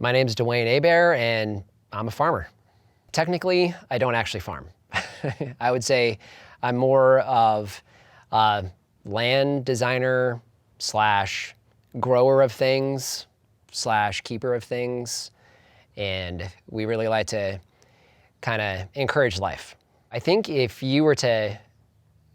My name's Dwayne Abear, and I'm a farmer. Technically, I don't actually farm. I would say I'm more of a land designer slash grower of things slash keeper of things, and we really like to kind of encourage life. I think if you were to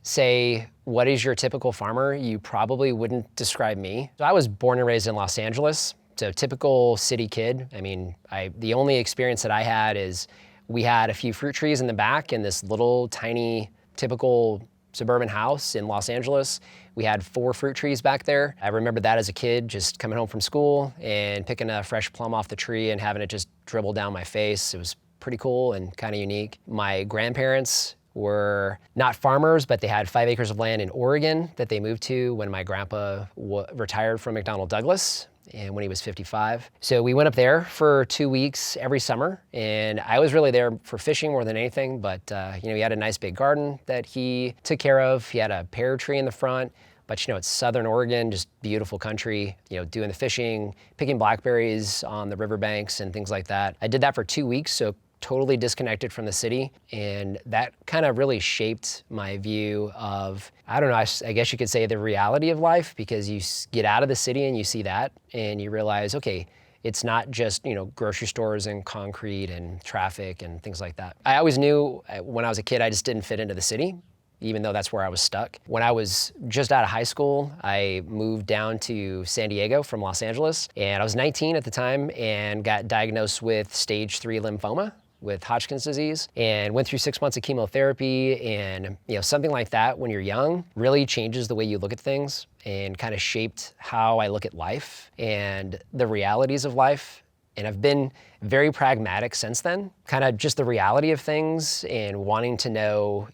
say, what is your typical farmer, you probably wouldn't describe me. So I was born and raised in Los Angeles, so typical city kid. I mean, the only experience that I had is we had a few fruit trees in the back in this little tiny typical suburban house in Los Angeles. We had 4 fruit trees back there. I remember that as a kid, just coming home from school and picking a fresh plum off the tree and having it just dribble down my face. It was pretty cool and kind of unique. My grandparents were not farmers, but they had 5 acres of land in Oregon that they moved to when my grandpa retired from McDonnell Douglas and when he was 55. So we went up there for 2 weeks every summer, and I was really there for fishing more than anything, but he had a nice big garden that he took care of. He had a pear tree in the front, but it's Southern Oregon, just beautiful country, doing the fishing, picking blackberries on the riverbanks and things like that. I did that for 2 weeks, so totally disconnected from the city, and that kind of really shaped my view of, I don't know, I guess you could say the reality of life, because you get out of the city and you see that and you realize, okay, it's not just grocery stores and concrete and traffic and things like that. I always knew when I was a kid I just didn't fit into the city, even though that's where I was stuck. When I was just out of high school, I moved down to San Diego from Los Angeles, and I was 19 at the time and got diagnosed with stage 3 lymphoma with Hodgkin's disease, and went through 6 months of chemotherapy. And something like that when you're young really changes the way you look at things and kind of shaped how I look at life and the realities of life. And I've been very pragmatic since then, kind of just the reality of things and wanting to know,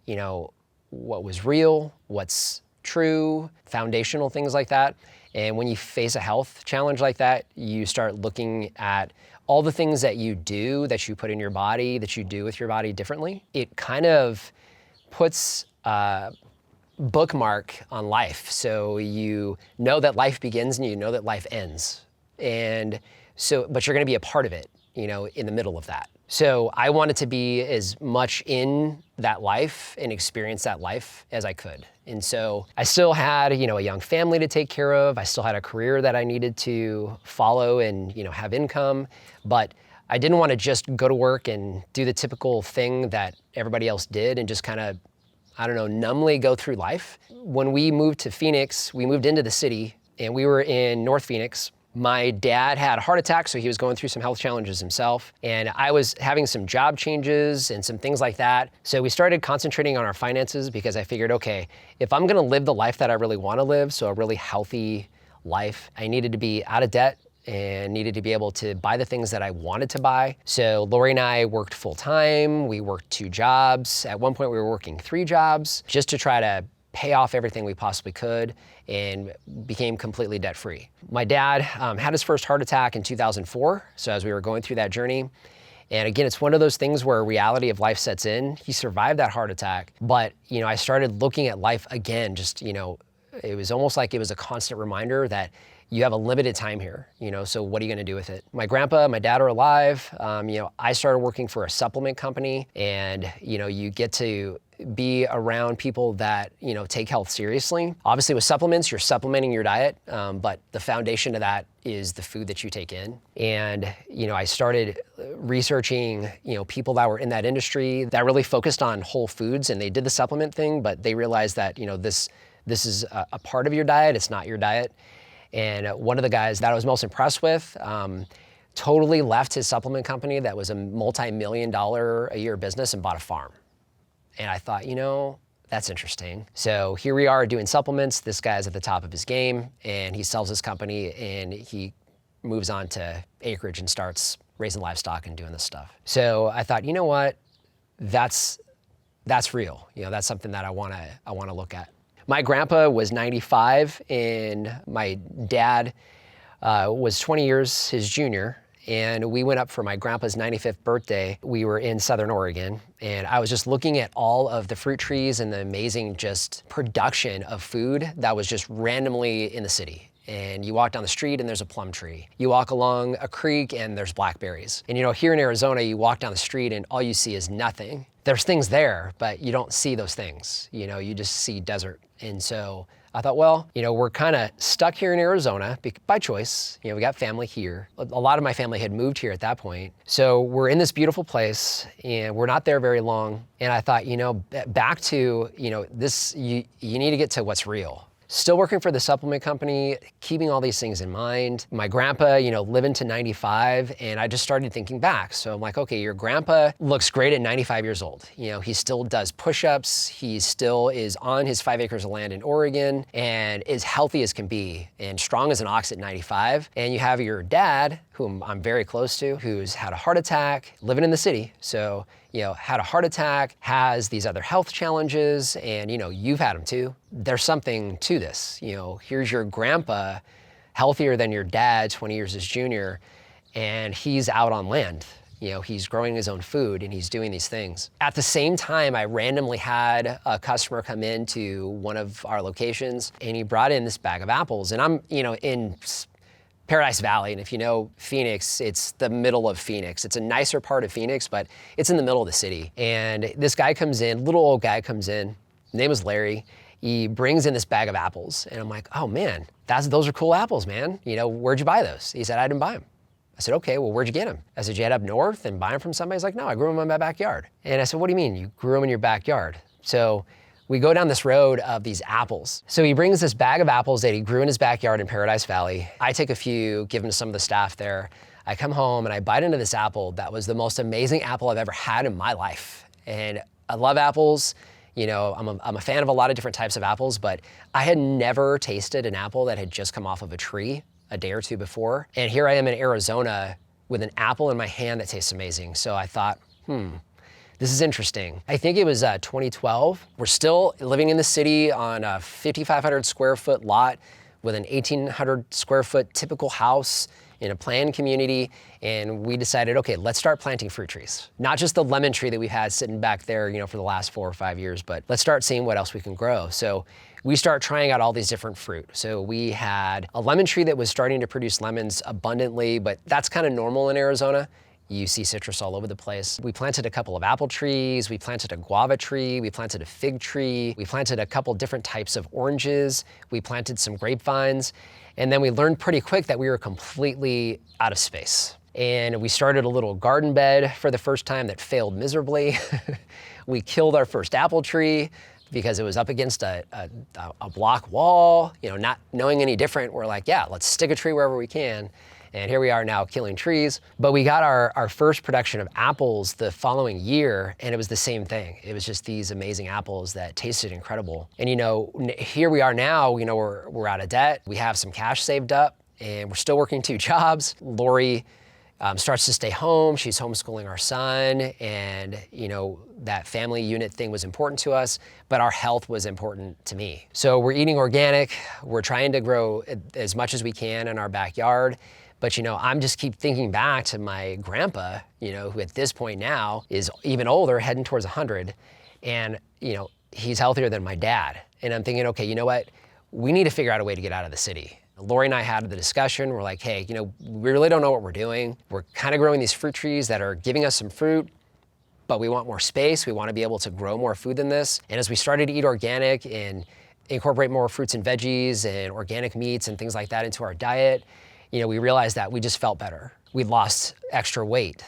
what was real, what's true, foundational things like that. And when you face a health challenge like that, you start looking at all the things that you do, that you put in your body, that you do with your body differently. It kind of puts a bookmark on life. So you know that life begins and you know that life ends. And so, but you're gonna be a part of it, in the middle of that. So I wanted to be as much in that life and experience that life as I could. And so I still had, a young family to take care of. I still had a career that I needed to follow and, have income. But I didn't want to just go to work and do the typical thing that everybody else did and just kind of, numbly go through life. When we moved to Phoenix, we moved into the city and we were in North Phoenix. My dad had a heart attack, so he was going through some health challenges himself. And I was having some job changes and some things like that. So we started concentrating on our finances because I figured, okay, if I'm gonna live the life that I really wanna live, so a really healthy life, I needed to be out of debt and needed to be able to buy the things that I wanted to buy. So Lori and I worked full time. We worked 2 jobs. At one point we were working 3 jobs just to try to pay off everything we possibly could and became completely debt-free. My dad had his first heart attack in 2004, so as we were going through that journey. And again, it's one of those things where reality of life sets in. He survived that heart attack, but I started looking at life again, just, it was almost like it was a constant reminder that you have a limited time here, so what are you gonna do with it? My grandpa, my dad are alive. I started working for a supplement company, and you get to be around people that take health seriously. Obviously with supplements, you're supplementing your diet, but the foundation of that is the food that you take in. And I started researching people that were in that industry that really focused on whole foods, and they did the supplement thing, but they realized that this is a part of your diet, it's not your diet. And one of the guys that I was most impressed with totally left his supplement company that was a multi-million-dollar a year business and bought a farm. And I thought, that's interesting. So here we are doing supplements. This guy's at the top of his game, and he sells his company and he moves on to acreage and starts raising livestock and doing this stuff. So I thought, what? That's real. That's something that I wanna look at. My grandpa was 95 and my dad was 20 years his junior. And we went up for my grandpa's 95th birthday. We were in Southern Oregon, and I was just looking at all of the fruit trees and the amazing just production of food that was just randomly in the city. and you walk down the street and there's a plum tree. You walk along a creek and there's blackberries. And here in Arizona, you walk down the street and all you see is nothing. There's things there, but you don't see those things. You just see desert. And so I thought, well, we're kind of stuck here in Arizona by choice. We got family here. A lot of my family had moved here at that point. So we're in this beautiful place and we're not there very long. And I thought, back to, this, you need to get to what's real. Still working for the supplement company, keeping all these things in mind. My grandpa, living to 95, and I just started thinking back. So I'm like, okay, your grandpa looks great at 95 years old. He still does push-ups. He still is on his 5 acres of land in Oregon and is healthy as can be and strong as an ox at 95. And you have your dad, whom I'm very close to, who's had a heart attack, living in the city. So, had a heart attack, has these other health challenges, and you've had them too. There's something to this. Here's your grandpa, healthier than your dad, 20 years his junior, and he's out on land. He's growing his own food and he's doing these things. At the same time, I randomly had a customer come into one of our locations and he brought in this bag of apples. And I'm, in Paradise Valley, and if you know Phoenix, it's the middle of Phoenix. It's a nicer part of Phoenix, but it's in the middle of the city. And this guy comes in, little old guy comes in, his name is Larry. He brings in this bag of apples, and I'm like, oh man, those are cool apples, man. Where'd you buy those? He said, I didn't buy them. I said, okay, well, where'd you get them? I said, you head up north and buy them from somebody? He's like, no, I grew them in my backyard. And I said, what do you mean you grew them in your backyard? So we go down this road of these apples. So he brings this bag of apples that he grew in his backyard in Paradise Valley. I take a few, give them to some of the staff there. I come home and I bite into this apple that was the most amazing apple I've ever had in my life. And I love apples. I'm a fan of a lot of different types of apples, but I had never tasted an apple that had just come off of a tree a day or two before. And here I am in Arizona with an apple in my hand that tastes amazing. So I thought, this is interesting. I think it was 2012. We're still living in the city on a 5,500 square foot lot with an 1,800 square foot typical house in a planned community. And we decided, okay, let's start planting fruit trees. Not just the lemon tree that we've had sitting back there, for the last 4 or 5 years, but let's start seeing what else we can grow. So we start trying out all these different fruit. So we had a lemon tree that was starting to produce lemons abundantly, but that's kind of normal in Arizona. You see citrus all over the place. We planted a couple of apple trees, we planted a guava tree, we planted a fig tree, we planted a couple different types of oranges, we planted some grapevines, and then we learned pretty quick that we were completely out of space. And we started a little garden bed for the first time that failed miserably. We killed our first apple tree because it was up against a block wall, not knowing any different. We're like, yeah, let's stick a tree wherever we can. And here we are now killing trees. But we got our first production of apples the following year, and it was the same thing. It was just these amazing apples that tasted incredible. And here we are now, we're out of debt. We have some cash saved up, and we're still working 2 jobs. Lori starts to stay home. She's homeschooling our son, and that family unit thing was important to us, but our health was important to me. So we're eating organic. We're trying to grow as much as we can in our backyard. But I'm just keep thinking back to my grandpa, who at this point now is even older, heading towards 100. And, he's healthier than my dad. And I'm thinking, okay, you know what? We need to figure out a way to get out of the city. Lori and I had the discussion. We're like, hey, we really don't know what we're doing. We're kind of growing these fruit trees that are giving us some fruit, but we want more space. We want to be able to grow more food than this. And as we started to eat organic and incorporate more fruits and veggies and organic meats and things like that into our diet, we realized that we just felt better. We lost extra weight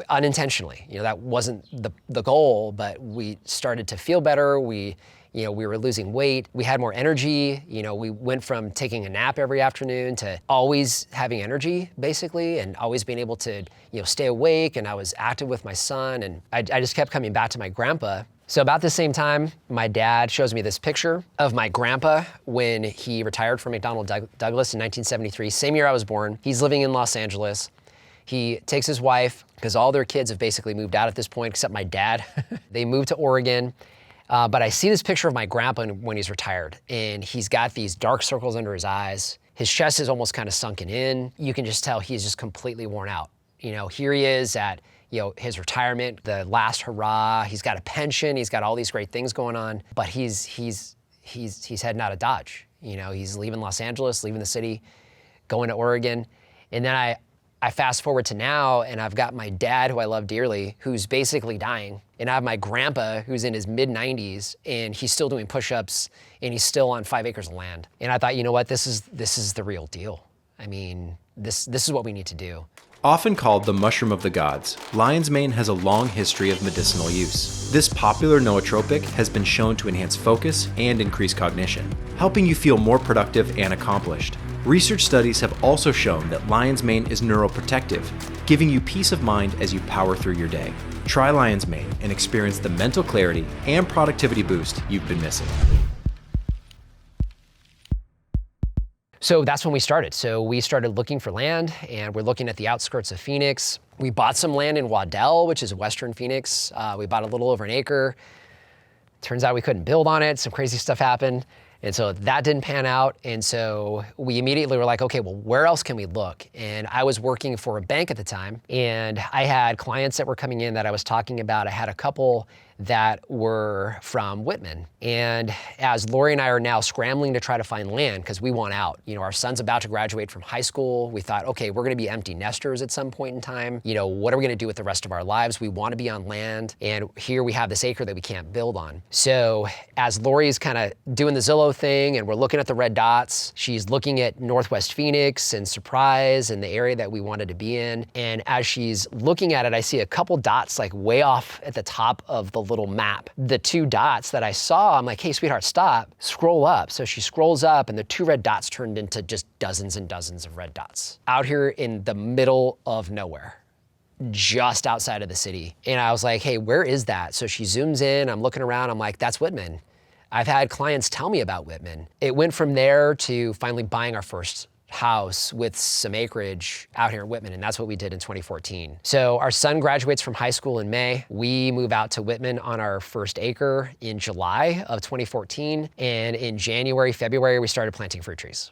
unintentionally. That wasn't the goal, but we started to feel better. We were losing weight. We had more energy. We went from taking a nap every afternoon to always having energy, basically, and always being able to, stay awake. And I was active with my son. And I just kept coming back to my grandpa. So about the same time, my dad shows me this picture of my grandpa when he retired from McDonnell Douglas in 1973, same year I was born. He's living in Los Angeles. He takes his wife, because all their kids have basically moved out at this point, except my dad. They moved to Oregon. But I see this picture of my grandpa when he's retired, and he's got these dark circles under his eyes. His chest is almost kind of sunken in. You can just tell he's just completely worn out. Here he is at his retirement, the last hurrah. He's got a pension. He's got all these great things going on, but he's heading out of Dodge. You know, he's leaving Los Angeles, leaving the city, going to Oregon. And then I fast forward to now, and I've got my dad, who I love dearly, who's basically dying. And I have my grandpa, who's in his mid-90s, and he's still doing push-ups, and he's still on 5 acres of land. And I thought, you know what, this is the real deal. I mean, this is what we need to do. Often called the mushroom of the gods, lion's mane has a long history of medicinal use. This popular nootropic has been shown to enhance focus and increase cognition, helping you feel more productive and accomplished. Research studies have also shown that lion's mane is neuroprotective, giving you peace of mind as you power through your day. Try lion's mane and experience the mental clarity and productivity boost you've been missing. So that's when we started. So we started looking for land, and we're looking at the outskirts of Phoenix. We bought some land in Waddell, which is western Phoenix. We bought a little over an acre. Turns out we couldn't build on it. Some crazy stuff happened. And so that didn't pan out. And so we immediately were like, okay, well, where else can we look? And I was working for a bank at the time, and I had clients that were coming in that I was talking about. I had a couple that were from Whitman. And as Lori and I are now scrambling to try to find land, because we want out. You know, our son's about to graduate from high school. We thought, okay, we're gonna be empty nesters at some point in time. You know, what are we gonna do with the rest of our lives? We wanna be on land, and here we have this acre that we can't build on. So as Lori's kind of doing the Zillow thing, and we're looking at the red dots, she's looking at Northwest Phoenix and Surprise and the area that we wanted to be in. And as she's looking at it, I see a couple dots like way off at the top of the little map. The 2 dots that I saw, I'm like, hey, sweetheart, stop, scroll up. So she scrolls up, and the 2 red dots turned into just dozens and dozens of red dots out here in the middle of nowhere, just outside of the city. And I was like, hey, where is that? So she zooms in, I'm looking around, I'm like, that's Whitman. I've had clients tell me about Whitman. It went from there to finally buying our first house with some acreage out here in Whitman, and that's what we did in 2014. So our son graduates from high school in May. We move out to Whitman on our first acre in July of 2014, and in January, February, we started planting fruit trees.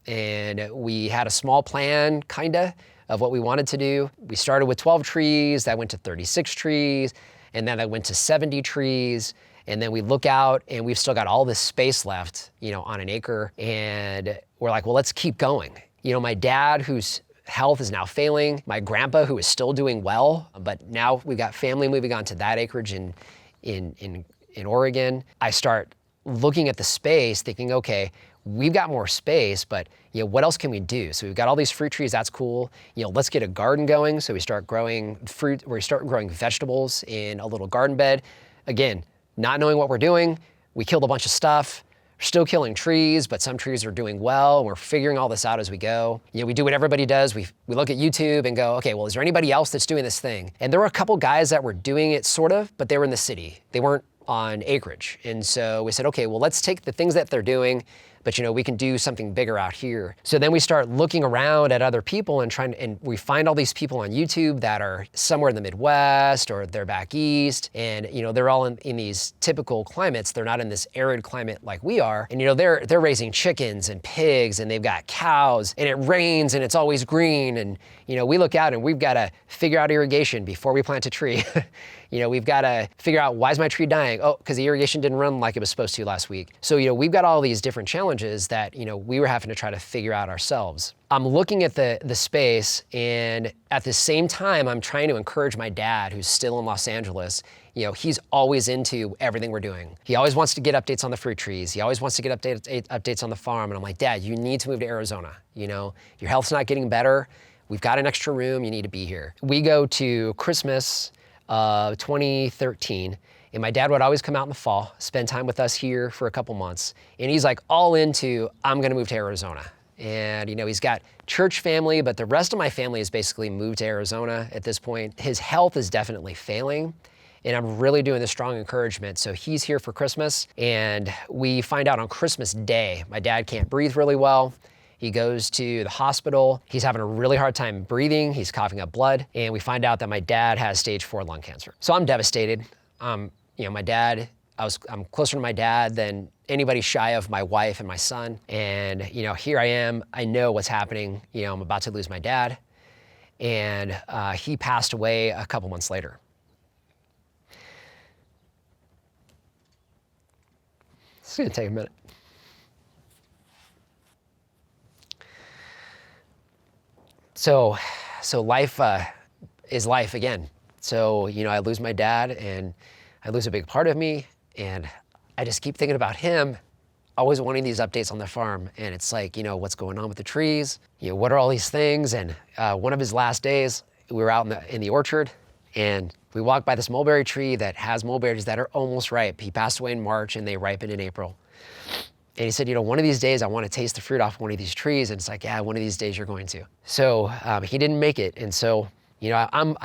And we had a small plan, kinda, of what we wanted to do. We started with 12 trees, that went to 36 trees, and then that went to 70 trees. And then we look out, and we've still got all this space left, you know, on an acre. And we're like, well, let's keep going. You know, my dad, whose health is now failing, my grandpa, who is still doing well, but now we've got family moving on to that acreage in Oregon. I start looking at the space, thinking, okay, we've got more space, but you know, what else can we do? So we've got all these fruit trees, that's cool. You know, let's get a garden going. So we start growing fruit, we start growing vegetables in a little garden bed. Again, not knowing what we're doing, we killed a bunch of stuff. We're still killing trees, but some trees are doing well, and we're figuring all this out as we go. You know, we do what everybody does. We look at YouTube and go, okay, well, is there anybody else that's doing this thing? And there were a couple guys that were doing it sort of, but they were in the city. They weren't on acreage. And so we said, okay, well, let's take the things that they're doing, but you know, we can do something bigger out here. So then we start looking around at other people and we find all these people on YouTube that are somewhere in the Midwest or they're back east, and you know, they're all in these typical climates. They're not in this arid climate like we are. And you know, they're raising chickens and pigs, and they've got cows, and it rains and it's always green. And you know, we look out and we've got to figure out irrigation before we plant a tree. You know, we've got to figure out, why is my tree dying? Oh, because the irrigation didn't run like it was supposed to last week. So, you know, we've got all these different challenges that, you know, we were having to try to figure out ourselves. I'm looking at the space, and at the same time, I'm trying to encourage my dad, who's still in Los Angeles. You know, he's always into everything we're doing. He always wants to get updates on the fruit trees. He always wants to get updates on the farm. And I'm like, Dad, you need to move to Arizona. You know, your health's not getting better. We've got an extra room. You need to be here. We go to Christmas of 2013, and my dad would always come out in the fall, spend time with us here for a couple months. And he's like all into, I'm gonna move to Arizona. And you know, he's got church family, but the rest of my family has basically moved to Arizona at this point. His health is definitely failing, and I'm really doing this strong encouragement. So he's here for Christmas, and we find out on Christmas Day, my dad can't breathe really well. He goes to the hospital. He's having a really hard time breathing. He's coughing up blood. And we find out that my dad has stage 4 lung cancer. So I'm devastated. You know, my dad, I'm closer to my dad than anybody shy of my wife and my son. And, you know, here I am. I know what's happening. You know, I'm about to lose my dad. And he passed away a couple months later. It's gonna take a minute. So life is life again. So, I lose my dad and I lose a big part of me, and I just keep thinking about him, always wanting these updates on the farm. And it's like, what's going on with the trees? What are all these things? And one of his last days, we were out in the orchard, and we walked by this mulberry tree that has mulberries that are almost ripe. He passed away in March and they ripen in April. And he said, one of these days I want to taste the fruit off one of these trees. And it's like, yeah, one of these days you're going to. So he didn't make it. And so, I'm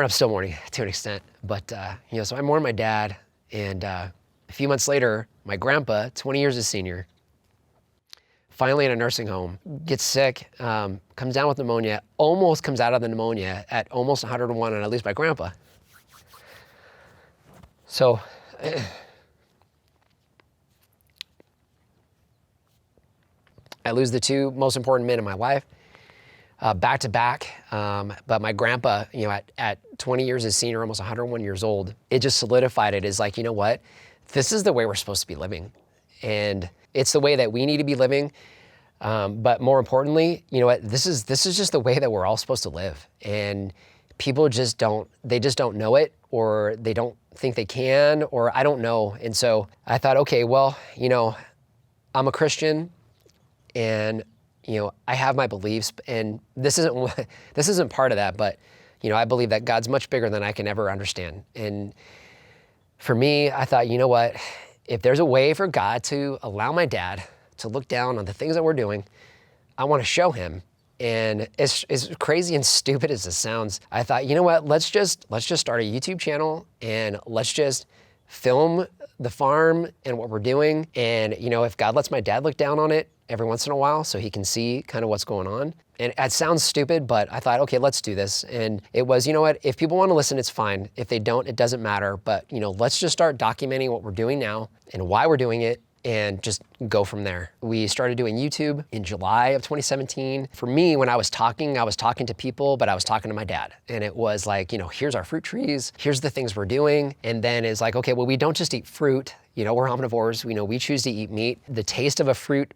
still mourning to an extent, but, so I mourn my dad. And a few months later, my grandpa, 20 years his senior, finally in a nursing home, gets sick, comes down with pneumonia, almost comes out of the pneumonia at almost 101, and I lose my grandpa. So, I lose the two most important men in my life, back to back. But my grandpa, at 20 years his senior, almost 101 years old, it just solidified it as like, what? This is the way we're supposed to be living. And it's the way that we need to be living. But more importantly, this is just the way that we're all supposed to live. And people just don't know it, or they don't think they can, or I don't know. And so I thought, okay, well, I'm a Christian, and I have my beliefs, and this isn't part of that, but I believe that God's much bigger than I can ever understand. And for me, I thought, what? If there's a way for God to allow my dad to look down on the things that we're doing, I want to show him. And as crazy and stupid as this sounds, I thought, what? Let's just start a YouTube channel, and let's just film the farm and what we're doing. And if God lets my dad look down on it every once in a while so he can see kind of what's going on. And it sounds stupid, but I thought, okay, let's do this. And it was, what? If people want to listen, it's fine. If they don't, it doesn't matter. But, let's just start documenting what we're doing now and why we're doing it, and just go from there. We started doing YouTube in July of 2017. For me, when I was talking to people, but I was talking to my dad. And it was like, here's our fruit trees, here's the things we're doing. And then it's like, okay, well, we don't just eat fruit. We're omnivores. We choose to eat meat. The taste of a fruit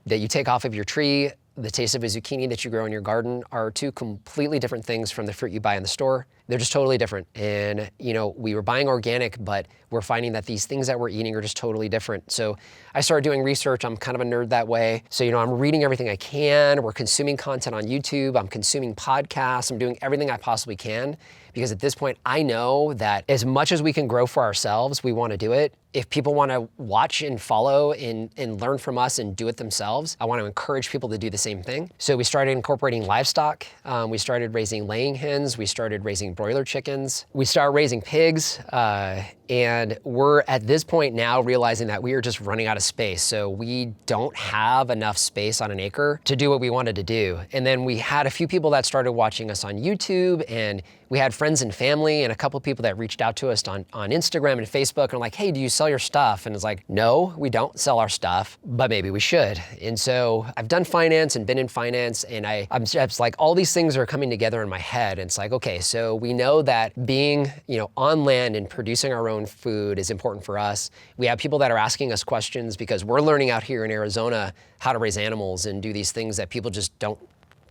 that you take off of your tree, the taste of a zucchini that you grow in your garden, are two completely different things from the fruit you buy in the store. They're just totally different. And, we were buying organic, but we're finding that these things that we're eating are just totally different. So I started doing research. I'm kind of a nerd that way. So, I'm reading everything I can. We're consuming content on YouTube. I'm consuming podcasts. I'm doing everything I possibly can, because at this point, I know that as much as we can grow for ourselves, we want to do it. If people want to watch and follow and learn from us and do it themselves, I want to encourage people to do the same thing. So we started incorporating livestock. We started raising laying hens. We started raising broiler chickens. We started raising pigs. And we're at this point now realizing that we are just running out of space. So we don't have enough space on an acre to do what we wanted to do. And then we had a few people that started watching us on YouTube, and we had friends and family and a couple of people that reached out to us on Instagram and Facebook and were like, hey, do you sell your stuff? And it's like, no, we don't sell our stuff, but maybe we should. And so I've done finance and been in finance, and I'm just like, all these things are coming together in my head. And it's like, okay, so we know that being, on land and producing our own food is important for us. We have people that are asking us questions because we're learning out here in Arizona how to raise animals and do these things that people just don't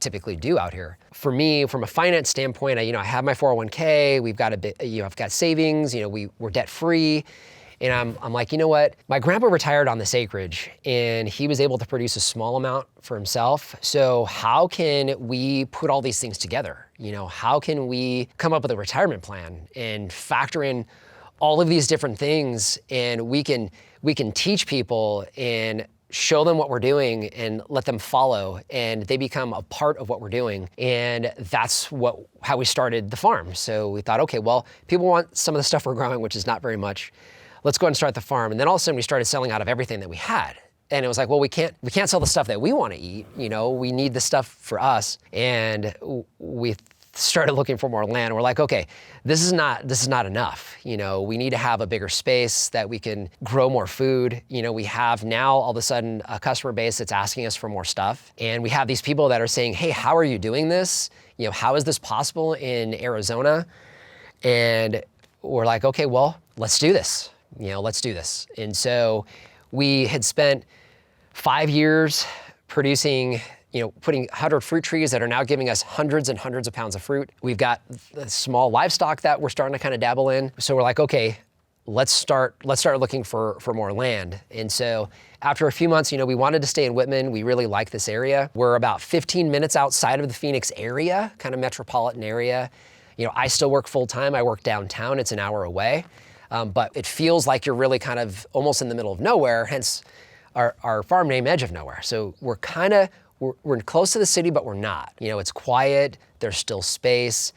typically do out here. For me, from a finance standpoint, I have my 401k, we've got a bit, I've got savings, we're debt free. And I'm like, what? My grandpa retired on this acreage, and he was able to produce a small amount for himself. So how can we put all these things together? How can we come up with a retirement plan and factor in all of these different things, and we can teach people and show them what we're doing and let them follow, and they become a part of what we're doing. And that's how we started the farm. So we thought, okay, well, people want some of the stuff we're growing, which is not very much. Let's go ahead and start the farm. And then all of a sudden we started selling out of everything that we had. And it was like, well, we can't sell the stuff that we want to eat. We need the stuff for us. And we started looking for more land. We're like, okay, this is not enough. We need to have a bigger space that we can grow more food. We have now all of a sudden a customer base that's asking us for more stuff. And we have these people that are saying, hey, how are you doing this? How is this possible in Arizona? And we're like, okay, well, let's do this. Let's do this. And so we had spent 5 years producing putting 100 fruit trees that are now giving us hundreds and hundreds of pounds of fruit. We've got small livestock that we're starting to kind of dabble in. So we're like, okay, let's start looking for more land. And so after a few months, we wanted to stay in Whitman. We really like this area. We're about 15 minutes outside of the Phoenix area, kind of metropolitan area. I still work full time. I work downtown. It's an hour away. But it feels like you're really kind of almost in the middle of nowhere, hence our farm name, Edge of Nowhere. So we're close to the city, but we're not. It's quiet, there's still space.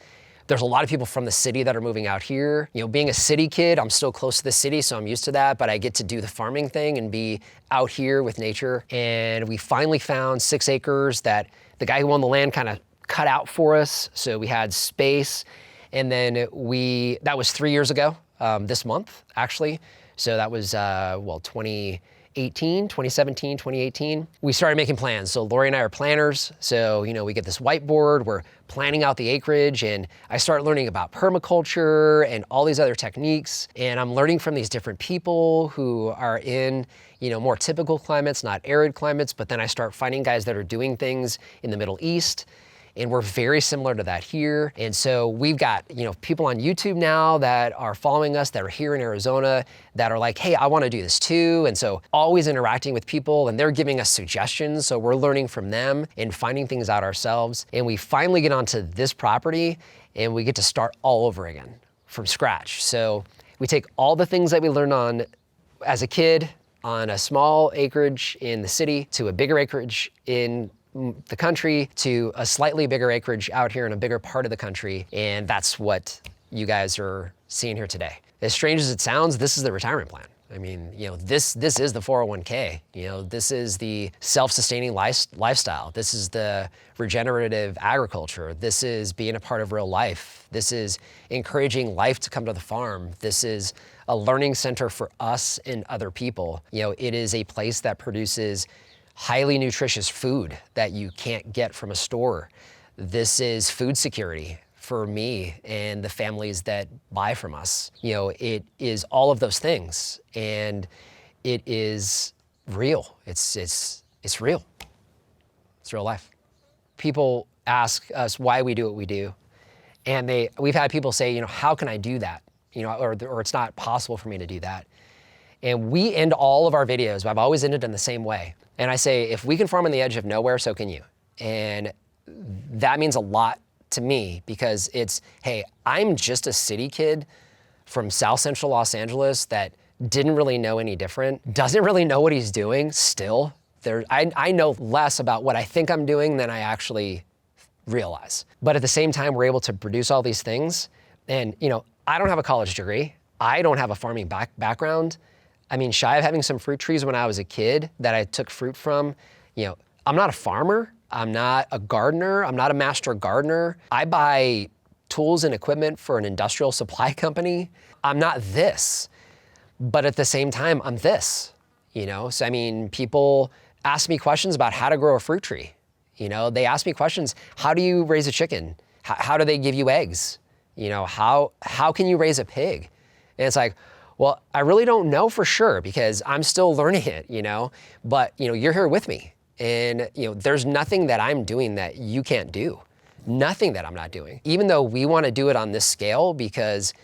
There's a lot of people from the city that are moving out here. Being a city kid, I'm still close to the city, so I'm used to that, but I get to do the farming thing and be out here with nature. And we finally found 6 acres that the guy who owned the land kind of cut out for us, so we had space. And then that was 3 years ago, this month, actually. So that was, 2017, 2018, we started making plans. So Lori and I are planners. So, we get this whiteboard, we're planning out the acreage, and I start learning about permaculture and all these other techniques. And I'm learning from these different people who are in, more typical climates, not arid climates, but then I start finding guys that are doing things in the Middle East. And we're very similar to that here. And so we've got, people on YouTube now that are following us, that are here in Arizona, that are like, hey, I want to do this too. And so always interacting with people, and they're giving us suggestions. So we're learning from them and finding things out ourselves. And we finally get onto this property and we get to start all over again from scratch. So we take all the things that we learned on as a kid on a small acreage in the city to a bigger acreage in the country to a slightly bigger acreage out here in a bigger part of the country. And that's what you guys are seeing here today. As strange as it sounds, this is the retirement plan. I mean, this is the 401k. This is the self-sustaining lifestyle. This is the regenerative agriculture. This is being a part of real life. This is encouraging life to come to the farm. This is a learning center for us and other people. It is a place that produces highly nutritious food that you can't get from a store. This is food security for me and the families that buy from us. It is all of those things, and it is real. It's real. It's real life. People ask us why we do what we do, and we've had people say, how can I do that? Or it's not possible for me to do that. And we end all of our videos, I've always ended in the same way. And I say, if we can farm on the edge of nowhere, so can you. And that means a lot to me because it's, hey, I'm just a city kid from South Central Los Angeles that didn't really know any different, doesn't really know what he's doing still. I know less about what I think I'm doing than I actually realize. But at the same time, we're able to produce all these things. And, I don't have a college degree. I don't have a farming background. I mean, shy of having some fruit trees when I was a kid that I took fruit from, I'm not a farmer. I'm not a gardener. I'm not a master gardener. I buy tools and equipment for an industrial supply company. I'm not this, but at the same time, I'm this, So, I mean, people ask me questions about how to grow a fruit tree. They ask me questions, how do you raise a chicken? How do they give you eggs? How can you raise a pig? And it's like, well, I really don't know for sure because I'm still learning it, but you're here with me. And there's nothing that I'm doing that you can't do. Nothing that I'm not doing. Even though we want to do it on this scale because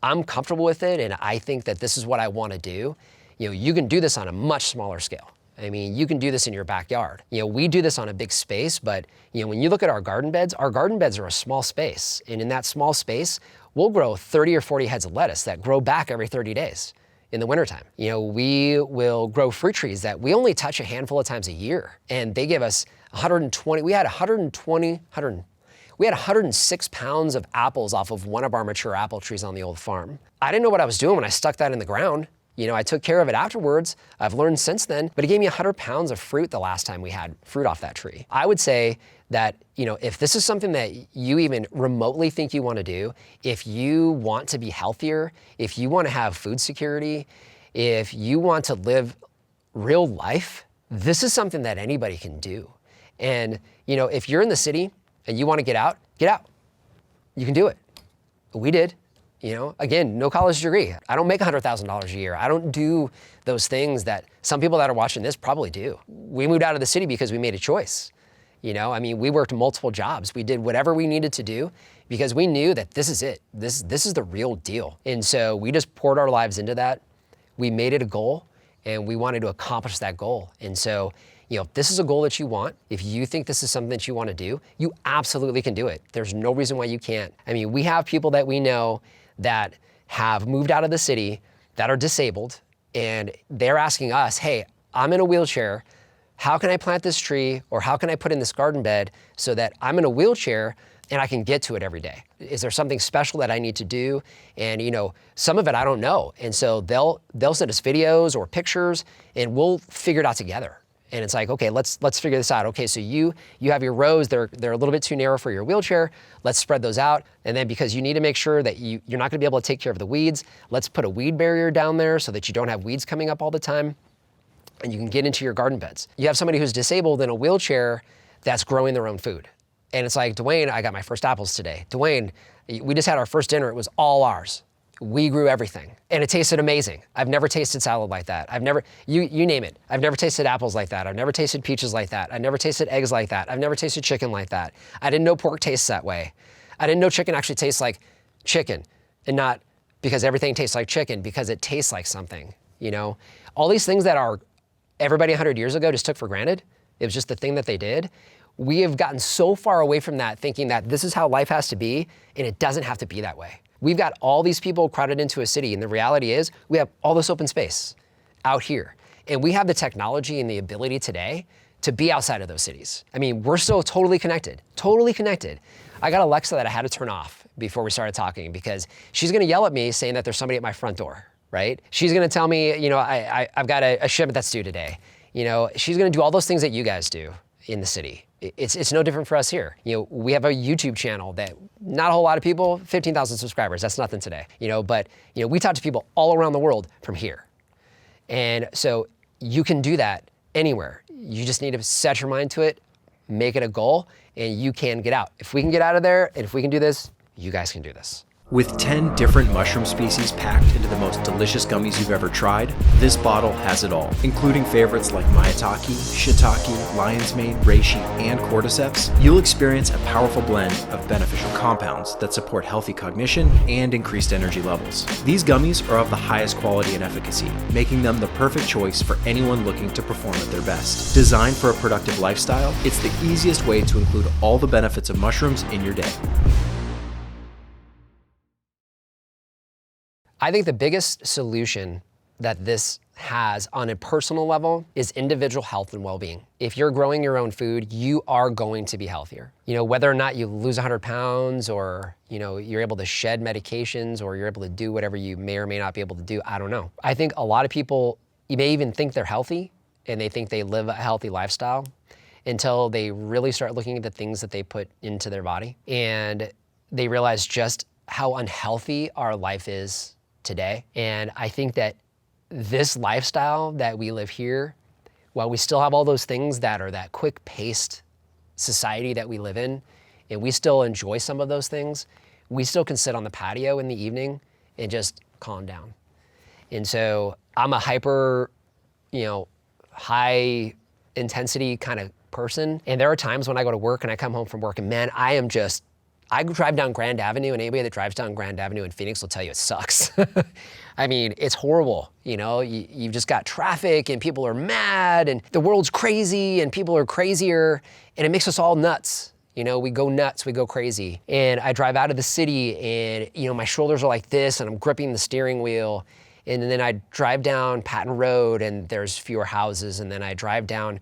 I'm comfortable with it and I think that this is what I want to do, you can do this on a much smaller scale. I mean, you can do this in your backyard. We do this on a big space, but when you look at our garden beds are a small space. And in that small space, we'll grow 30 or 40 heads of lettuce that grow back every 30 days in the wintertime. We will grow fruit trees that we only touch a handful of times a year. And they give us 120, we had 106 pounds of apples off of one of our mature apple trees on the old farm. I didn't know what I was doing when I stuck that in the ground. I took care of it afterwards. I've learned since then, but it gave me 100 pounds of fruit the last time we had fruit off that tree. I would say that, if this is something that you even remotely think you want to do, if you want to be healthier, if you want to have food security, if you want to live real life, this is something that anybody can do. And, if you're in the city and you want to get out, you can do it. We did. Again, no college degree. I don't make $100,000 a year. I don't do those things that some people that are watching this probably do. We moved out of the city because we made a choice. You know, I mean, we worked multiple jobs. We did whatever we needed to do because we knew that this is it. This is the real deal. And so we just poured our lives into that. We made it a goal and we wanted to accomplish that goal. And so, you know, if this is a goal that you want, if you think this is something that you want to do, you absolutely can do it. There's no reason why you can't. I mean, we have people that we know that have moved out of the city that are disabled, and they're asking us, hey, I'm in a wheelchair. How can I plant this tree, or how can I put in this garden bed so that I'm in a wheelchair and I can get to it every day? Is there something special that I need to do? And you know, some of it I don't know. And so they'll send us videos or pictures and we'll figure it out together. And it's like, okay, let's figure this out. Okay, so you have your rows, they're a little bit too narrow for your wheelchair. Let's spread those out. And then because you need to make sure that you're not gonna be able to take care of the weeds, let's put a weed barrier down there so that you don't have weeds coming up all the time. And you can get into your garden beds. You have somebody who's disabled in a wheelchair that's growing their own food. And it's like, Dwayne, I got my first apples today. Dwayne, we just had our first dinner, it was all ours. We grew everything, and it tasted amazing. I've never tasted salad like that. I've never, you name it. I've never tasted apples like that. I've never tasted peaches like that. I've never tasted eggs like that. I've never tasted chicken like that. I didn't know pork tastes that way. I didn't know chicken actually tastes like chicken, and not because everything tastes like chicken, because it tastes like something, you know? All these things that everybody 100 years ago just took for granted, it was just the thing that they did. We have gotten so far away from that, thinking that this is how life has to be, and it doesn't have to be that way. We've got all these people crowded into a city, and the reality is we have all this open space out here. And we have the technology and the ability today to be outside of those cities. I mean, we're still totally connected, totally connected. I got Alexa that I had to turn off before we started talking because she's gonna yell at me saying that there's somebody at my front door, right? She's gonna tell me, you know, I've got a shipment that's due today. You know, she's gonna do all those things that you guys do in the city. It's no different for us here. You know, we have a YouTube channel that not a whole lot of people, 15,000 subscribers, that's nothing today. You know, but you know, we talk to people all around the world from here. And so you can do that anywhere. You just need to set your mind to it, make it a goal, and you can get out. If we can get out of there, and if we can do this, you guys can do this. With 10 different mushroom species packed into the most delicious gummies you've ever tried, this bottle has it all, including favorites like maitake, shiitake, lion's mane, reishi, and cordyceps. You'll experience a powerful blend of beneficial compounds that support healthy cognition and increased energy levels. These gummies are of the highest quality and efficacy, making them the perfect choice for anyone looking to perform at their best. Designed for a productive lifestyle, it's the easiest way to include all the benefits of mushrooms in your day. I think the biggest solution that this has on a personal level is individual health and well-being. If you're growing your own food, you are going to be healthier. You know, whether or not you lose 100 pounds or, you know, you're able to shed medications or you're able to do whatever you may or may not be able to do, I don't know. I think a lot of people, you may even think they're healthy and they think they live a healthy lifestyle until they really start looking at the things that they put into their body and they realize just how unhealthy our life is today. And I think that this lifestyle that we live here, while we still have all those things that are that quick-paced society that we live in, and we still enjoy some of those things, we still can sit on the patio in the evening and just calm down. And so I'm a hyper, you know, high intensity kind of person. And there are times when I go to work and I come home from work and man, I drive down Grand Avenue, and anybody that drives down Grand Avenue in Phoenix will tell you it sucks. I mean, it's horrible. You know, you've just got traffic and people are mad and the world's crazy and people are crazier and it makes us all nuts. You know, we go nuts, we go crazy. And I drive out of the city and, you know, my shoulders are like this and I'm gripping the steering wheel. And then I drive down Patton Road and there's fewer houses. And then I drive down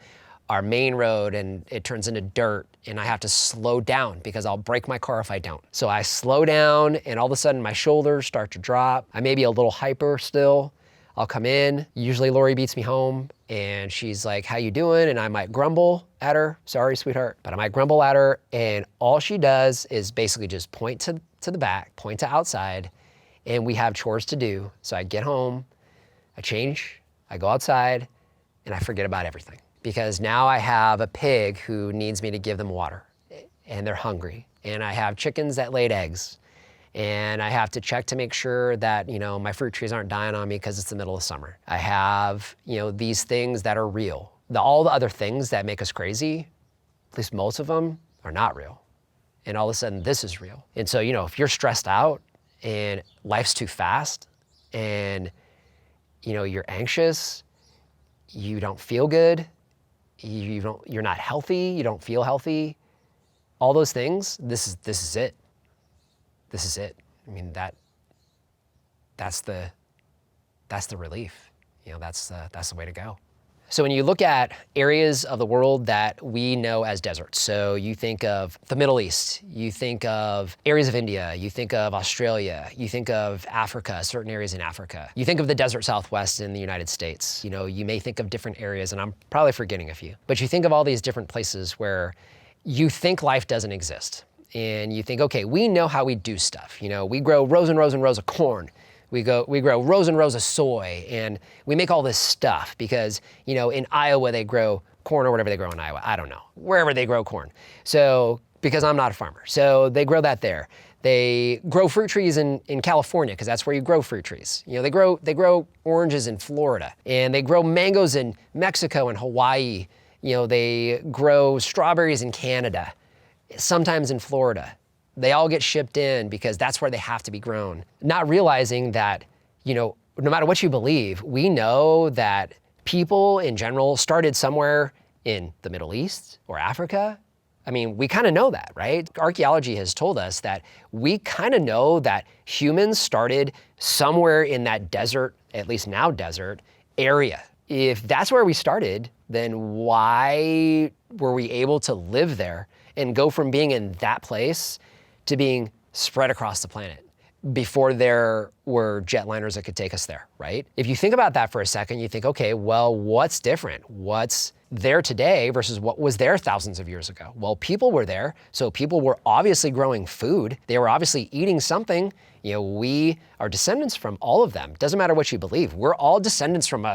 our main road and it turns into dirt and I have to slow down because I'll break my car if I don't. So I slow down and all of a sudden my shoulders start to drop. I may be a little hyper still. I'll come in, usually Lori beats me home and she's like, how you doing? And I might grumble at her, sorry sweetheart, but I might grumble at her and all she does is basically just point to the back, point to outside, and we have chores to do. So I get home, I change, I go outside, and I forget about everything. Because now I have a pig who needs me to give them water and they're hungry. And I have chickens that laid eggs. And I have to check to make sure that, you know, my fruit trees aren't dying on me because it's the middle of summer. I have, you know, these things that are real. All the other things that make us crazy at least most of them, are not real. And all of a sudden, this is real. And so, if you're stressed out and life's too fast and, you're anxious, you don't feel good, you're not healthy, you don't feel healthy, all those things, this is it. This is it. I mean, that's the relief. That's the way to go. So when you look at areas of the world that we know as deserts, so you think of the Middle East, you think of areas of India, you think of Australia, you think of Africa, certain areas in Africa, you think of the desert Southwest in the United States, you may think of different areas, and I'm probably forgetting a few, but you think of all these different places where you think life doesn't exist. And you think, okay, we know how we do stuff. We grow rows and rows and rows of corn. We grow rows and rows of soy, and we make all this stuff because, in Iowa they grow corn or whatever they grow in Iowa. I don't know, wherever they grow corn. So, because I'm not a farmer. So they grow that there. They grow fruit trees in California because that's where you grow fruit trees. They grow oranges in Florida, and they grow mangoes in Mexico and Hawaii. They grow strawberries in Canada, sometimes in Florida. They all get shipped in because that's where they have to be grown. Not realizing that, no matter what you believe, we know that people in general started somewhere in the Middle East or Africa. I mean, we kind of know that, right? Archaeology has told us that we kind of know that humans started somewhere in that desert, at least now desert, area. If that's where we started, then why were we able to live there and go from being in that place to being spread across the planet before there were jetliners that could take us there, right? If you think about that for a second, you think, okay, well, what's different? What's there today versus what was there thousands of years ago? Well, people were there, so people were obviously growing food. They were obviously eating something. We are descendants from all of them. Doesn't matter what you believe. We're all descendants from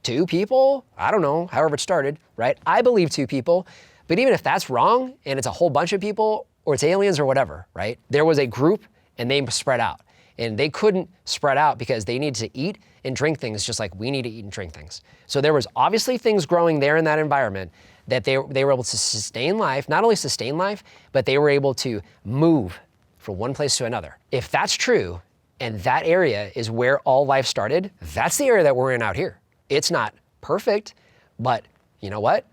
two people. I don't know, however it started, right? I believe two people, but even if that's wrong and it's a whole bunch of people, or it's aliens or whatever, right? There was a group and they spread out. And they couldn't spread out because they needed to eat and drink things just like we need to eat and drink things. So there was obviously things growing there in that environment that they were able to sustain life, not only sustain life, but they were able to move from one place to another. If that's true, and that area is where all life started, that's the area that we're in out here. It's not perfect, but you know what?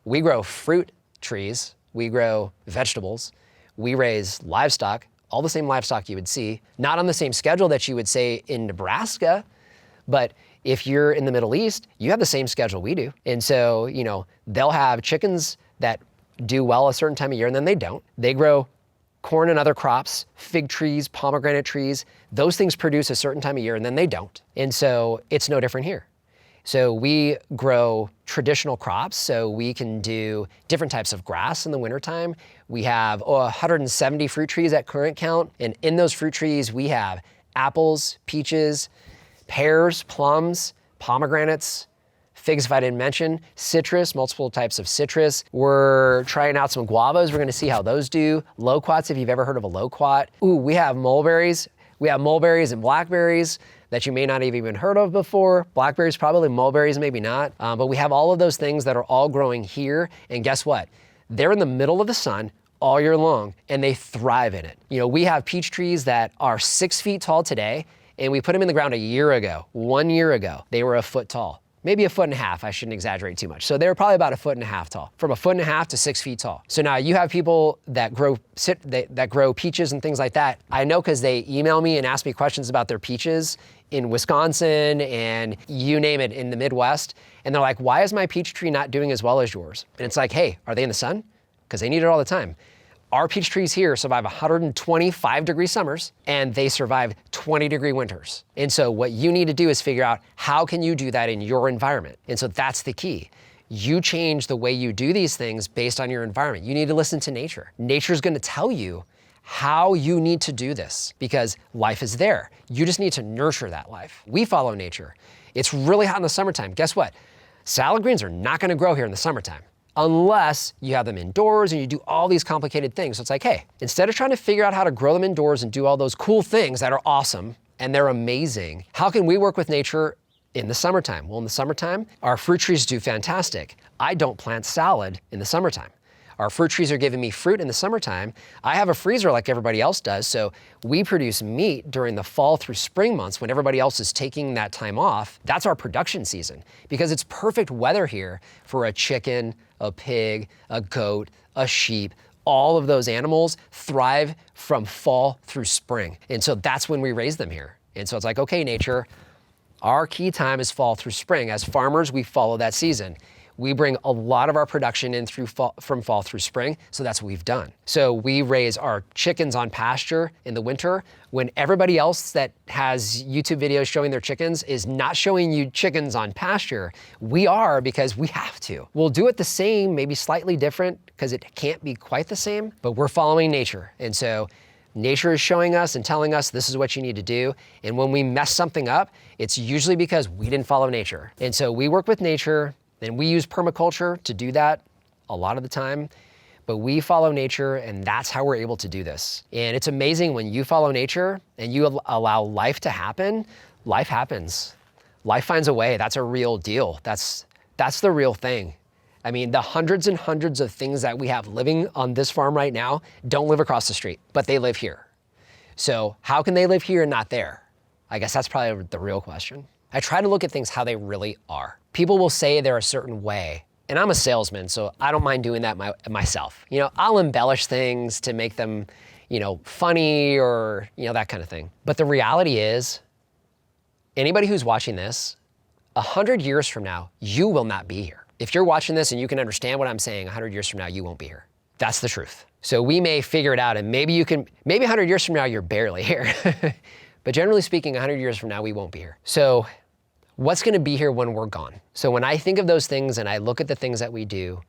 We grow fruit trees, we grow vegetables, we raise livestock, all the same livestock you would see, not on the same schedule that you would say in Nebraska, but if you're in the Middle East, you have the same schedule we do. And so, they'll have chickens that do well a certain time of year and then they don't. They grow corn and other crops, fig trees, pomegranate trees. Those things produce a certain time of year and then they don't. And so it's no different here. So we grow traditional crops, so we can do different types of grass in the wintertime. We have 170 fruit trees at current count, and in those fruit trees we have apples, peaches, pears, plums, pomegranates, figs if I didn't mention, citrus, multiple types of citrus. We're trying out some guavas. We're gonna see how those do. Loquats, if you've ever heard of a loquat. Ooh, we have mulberries. We have mulberries and blackberries that you may not have even heard of before. Blackberries probably, mulberries maybe not. But we have all of those things that are all growing here. And guess what? They're in the middle of the sun all year long and they thrive in it. We have peach trees that are 6 feet tall today and we put them in the ground 1 year ago. 1 year ago, they were 1 foot tall. Maybe 1.5 feet, I shouldn't exaggerate too much. So they were probably about 1.5 feet tall, from 1.5 feet to 6 feet tall. So now you have people that grow peaches and things like that. I know because they email me and ask me questions about their peaches in Wisconsin and you name it in the Midwest. And they're like, why is my peach tree not doing as well as yours? And it's like, hey, are they in the sun? Because they need it all the time. Our peach trees here survive 125-degree summers and they survive 20-degree winters. And so what you need to do is figure out how can you do that in your environment. And so that's the key. You change the way you do these things based on your environment. You need to listen to nature. Nature's gonna tell you how you need to do this because life is there. You just need to nurture that life. We follow nature. It's really hot in the summertime. Guess what? Salad greens are not gonna grow here in the summertime unless you have them indoors and you do all these complicated things. So it's like, hey, instead of trying to figure out how to grow them indoors and do all those cool things that are awesome and they're amazing, how can we work with nature in the summertime? Well, in the summertime, our fruit trees do fantastic. I don't plant salad in the summertime. Our fruit trees are giving me fruit in the summertime. I have a freezer like everybody else does, so we produce meat during the fall through spring months when everybody else is taking that time off. That's our production season because it's perfect weather here for a chicken, a pig, a goat, a sheep. All of those animals thrive from fall through spring. And so that's when we raise them here. And so it's like, okay, nature, our key time is fall through spring. As farmers, we follow that season. We bring a lot of our production in from fall through spring, so that's what we've done. So we raise our chickens on pasture in the winter when everybody else that has YouTube videos showing their chickens is not showing you chickens on pasture. We are because we have to. We'll do it the same, maybe slightly different because it can't be quite the same, but we're following nature. And so nature is showing us and telling us this is what you need to do. And when we mess something up, it's usually because we didn't follow nature. And so we work with nature. And we use permaculture to do that a lot of the time, but we follow nature and that's how we're able to do this. And it's amazing when you follow nature and you allow life to happen, life happens. Life finds a way. That's a real deal. That's the real thing. I mean, the hundreds and hundreds of things that we have living on this farm right now don't live across the street, but they live here. So how can they live here and not there? I guess that's probably the real question. I try to look at things how they really are. People will say they're a certain way, and I'm a salesman, so I don't mind doing that myself. You know, I'll embellish things to make them, you know, funny or, you know, that kind of thing. But the reality is, anybody who's watching this, 100 years from now, you will not be here. If you're watching this and you can understand what I'm saying, 100 years from now, you won't be here. That's the truth. So we may figure it out, and maybe 100 years from now, you're barely here. But generally speaking, 100 years from now, we won't be here. So what's gonna be here when we're gone? So when I think of those things and I look at the things that we do,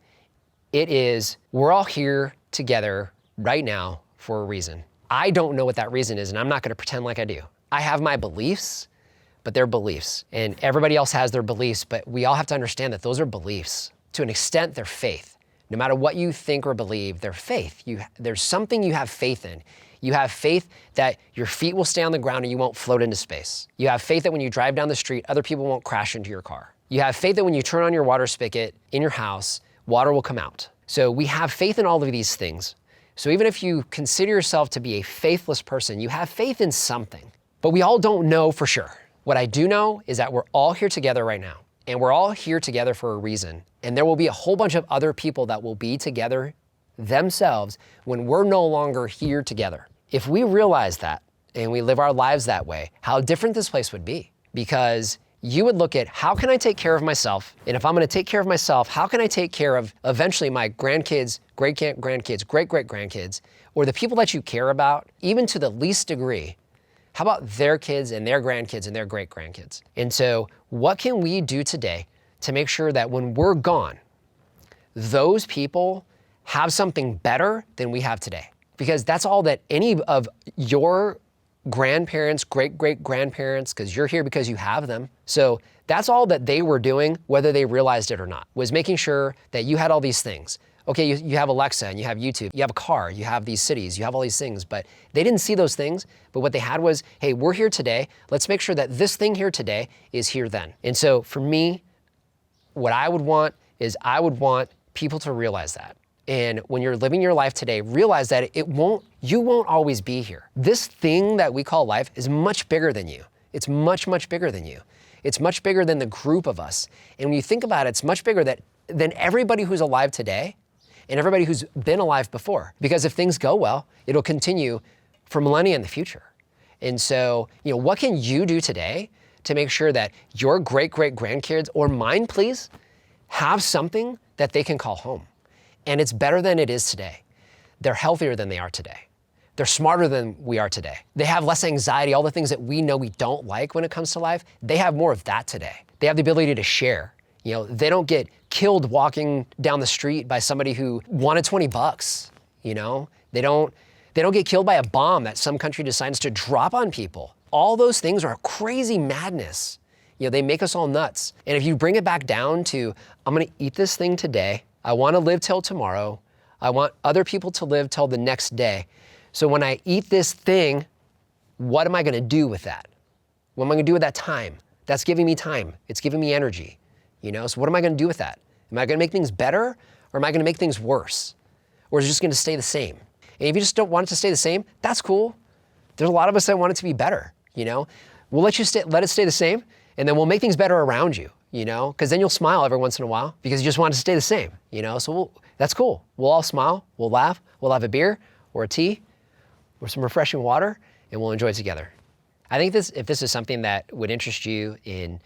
it is, we're all here together right now for a reason. I don't know what that reason is, and I'm not gonna pretend like I do. I have my beliefs, but they're beliefs. And everybody else has their beliefs, but we all have to understand that those are beliefs. To an extent, they're faith. No matter what you think or believe, they're faith. There's something you have faith in. You have faith that your feet will stay on the ground and you won't float into space. You have faith that when you drive down the street, other people won't crash into your car. You have faith that when you turn on your water spigot in your house, water will come out. So we have faith in all of these things. So even if you consider yourself to be a faithless person, you have faith in something, but we all don't know for sure. What I do know is that we're all here together right now, and we're all here together for a reason. And there will be a whole bunch of other people that will be together themselves when we're no longer here together. If we realize that and we live our lives that way, how different this place would be. Because you would look at, how can I take care of myself? And if I'm gonna take care of myself, how can I take care of eventually my grandkids, great-grandkids, great-great-grandkids, or the people that you care about, even to the least degree? How about their kids and their grandkids and their great-grandkids? And so what can we do today to make sure that when we're gone, those people have something better than we have today? Because that's all that any of your grandparents, great-great-grandparents, because you're here because you have them. So that's all that they were doing, whether they realized it or not, was making sure that you had all these things. Okay, you have Alexa and you have YouTube, you have a car, you have these cities, you have all these things, but they didn't see those things. But what they had was, hey, we're here today. Let's make sure that this thing here today is here then. And so for me, what I would want is I would want people to realize that. And when you're living your life today, realize that you won't always be here. This thing that we call life is much bigger than you. It's much, much bigger than you. It's much bigger than the group of us. And when you think about it, it's much bigger than everybody who's alive today and everybody who's been alive before. Because if things go well, it'll continue for millennia in the future. And so, what can you do today to make sure that your great-great-grandkids, or mine please, have something that they can call home? And it's better than it is today. They're healthier than they are today. They're smarter than we are today. They have less anxiety, all the things that we know we don't like when it comes to life, they have more of that today. They have the ability to share. They don't get killed walking down the street by somebody who wanted $20. They don't get killed by a bomb that some country decides to drop on people. All those things are crazy madness. They make us all nuts. And if you bring it back down to, I'm gonna eat this thing today, I wanna live till tomorrow, I want other people to live till the next day. So when I eat this thing, what am I gonna do with that? What am I gonna do with that time? That's giving me time, it's giving me energy. So what am I gonna do with that? Am I gonna make things better or am I gonna make things worse? Or is it just gonna stay the same? And if you just don't want it to stay the same, that's cool. There's a lot of us that want it to be better, you know? We'll let it stay the same, and then we'll make things better around you, you know? Because then you'll smile every once in a while because you just want it to stay the same, you know? So that's cool. We'll all smile, we'll laugh, we'll have a beer or a tea or some refreshing water, and we'll enjoy it together. I think if this is something that would interest you in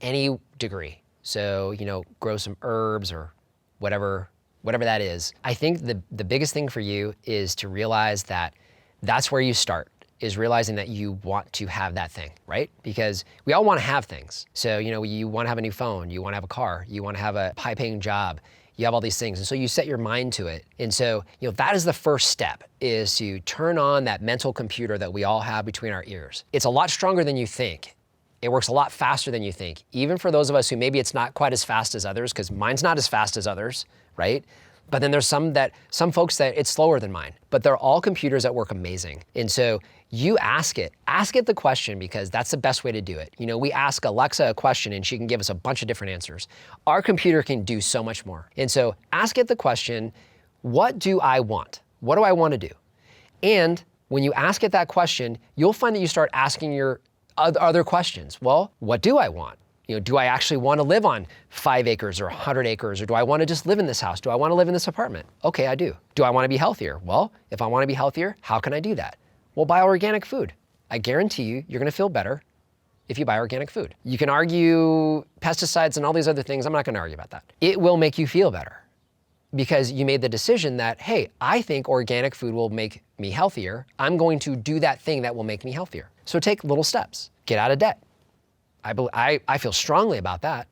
any degree, so, you know, grow some herbs or whatever that is, I think the biggest thing for you is to realize that that's where you start, is realizing that you want to have that thing, right? Because we all want to have things. So, you know, you want to have a new phone, you want to have a car, you want to have a high-paying job, you have all these things. And so you set your mind to it. And so, you know, that is the first step, is to turn on that mental computer that we all have between our ears. It's a lot stronger than you think. It works a lot faster than you think. Even for those of us who maybe it's not quite as fast as others, because mine's not as fast as others, right? But then there's some folks that it's slower than mine, but they're all computers that work amazing. And so you ask it the question, because that's the best way to do it. You know, we ask Alexa a question and she can give us a bunch of different answers. Our computer can do so much more. And so ask it the question, what do I want? What do I want to do? And when you ask it that question, you'll find that you start asking your other questions. Well, what do I want? You know, do I actually want to live on 5 acres or 100 acres? Or do I want to just live in this house? Do I want to live in this apartment? Okay, I do. Do I want to be healthier? Well, if I want to be healthier, how can I do that? Well, buy organic food. I guarantee you're going to feel better if you buy organic food. You can argue pesticides and all these other things. I'm not going to argue about that. It will make you feel better because you made the decision that, hey, I think organic food will make me healthier. I'm going to do that thing that will make me healthier. So take little steps. Get out of debt. I feel strongly about that.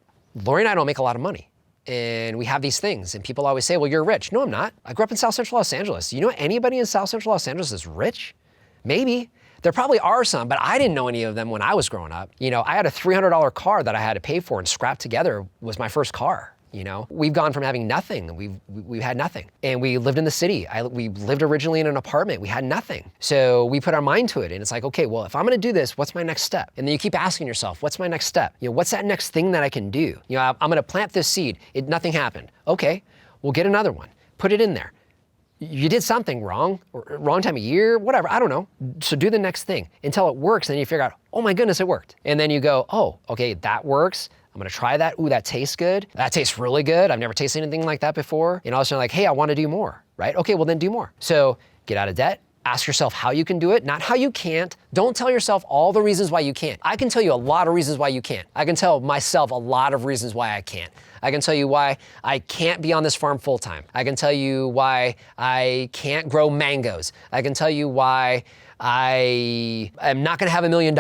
Lori and I don't make a lot of money. And we have these things, and people always say, well, you're rich. No, I'm not. I grew up in South Central Los Angeles. You know anybody in South Central Los Angeles is rich? Maybe. There probably are some, but I didn't know any of them when I was growing up. You know, I had a $300 car that I had to pay for and scrap together was my first car. You know, we've gone from having nothing, we've had nothing. And we lived in the city. We lived originally in an apartment. We had nothing. So we put our mind to it, and it's like, okay, well, if I'm gonna do this, what's my next step? And then you keep asking yourself, what's my next step? You know, what's that next thing that I can do? You know, I'm gonna plant this seed. Nothing happened. Okay, we'll get another one. Put it in there. You did something wrong, or wrong time of year, whatever, I don't know. So do the next thing until it works, and then you figure out, oh my goodness, it worked. And then you go, oh, okay, that works. I'm gonna try that. Ooh, that tastes good. That tastes really good. I've never tasted anything like that before. And all of a sudden, like, hey, I wanna do more, right? Okay, well then do more. So get out of debt. Ask yourself how you can do it, not how you can't. Don't tell yourself all the reasons why you can't. I can tell you a lot of reasons why you can't. I can tell myself a lot of reasons why I can't. I can tell you why I can't be on this farm full time. I can tell you why I can't grow mangoes. I can tell you why I am not gonna have $1 million.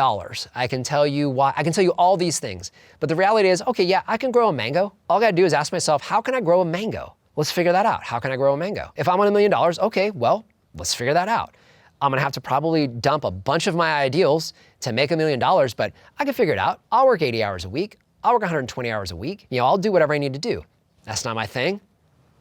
I can tell you why, I can tell you all these things. But the reality is, okay, yeah, I can grow a mango. All I gotta do is ask myself, how can I grow a mango? Let's figure that out. How can I grow a mango? If I'm on $1 million, okay, well, let's figure that out. I'm gonna have to probably dump a bunch of my ideals to make $1 million, but I can figure it out. I'll work 80 hours a week. I'll work 120 hours a week. You know, I'll do whatever I need to do. That's not my thing,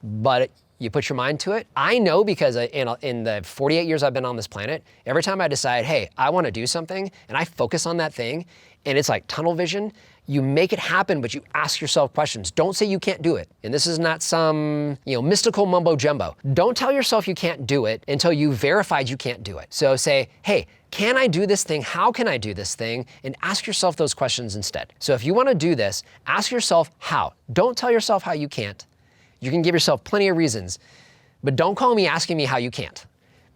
but you put your mind to it. I know because in the 48 years I've been on this planet, every time I decide, hey, I wanna do something, and I focus on that thing, and it's like tunnel vision, you make it happen, but you ask yourself questions. Don't say you can't do it. And this is not some, you know, mystical mumbo jumbo. Don't tell yourself you can't do it until you verified you can't do it. So say, hey, can I do this thing? How can I do this thing? And ask yourself those questions instead. So if you wanna do this, ask yourself how. Don't tell yourself how you can't. You can give yourself plenty of reasons, but don't call me asking me how you can't.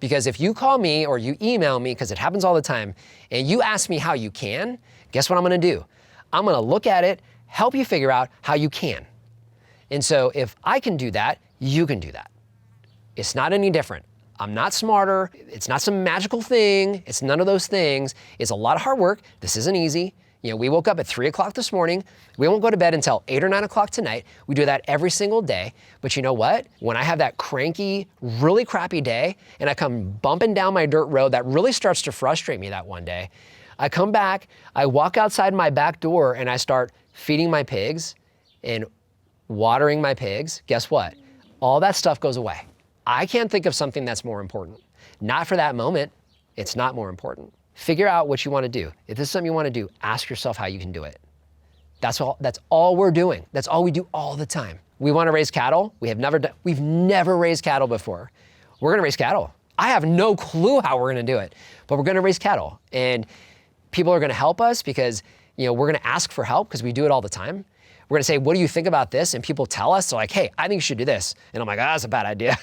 Because if you call me or you email me, because it happens all the time, and you ask me how you can, guess what I'm gonna do? I'm gonna look at it, help you figure out how you can. And so if I can do that, you can do that. It's not any different. I'm not smarter. It's not some magical thing. It's none of those things. It's a lot of hard work. This isn't easy. You know, we woke up at 3 o'clock this morning. We won't go to bed until 8 or 9 o'clock tonight. We do that every single day. But you know what? When I have that cranky, really crappy day, and I come bumping down my dirt road that really starts to frustrate me that one day, I come back, I walk outside my back door, and I start feeding my pigs and watering my pigs. Guess what? All that stuff goes away. I can't think of something that's more important. Not for that moment. It's not more important. Figure out what you want to do. If this is something you want to do, ask yourself how you can do it. That's all we're doing. That's all we do all the time. We want to raise cattle. We've never raised cattle before. We're going to raise cattle. I have no clue how we're going to do it, but we're going to raise cattle. And people are going to help us because, we're going to ask for help because we do it all the time. We're going to say, what do you think about this? And people tell us, so like, hey, I think you should do this. And I'm like, that's a bad idea.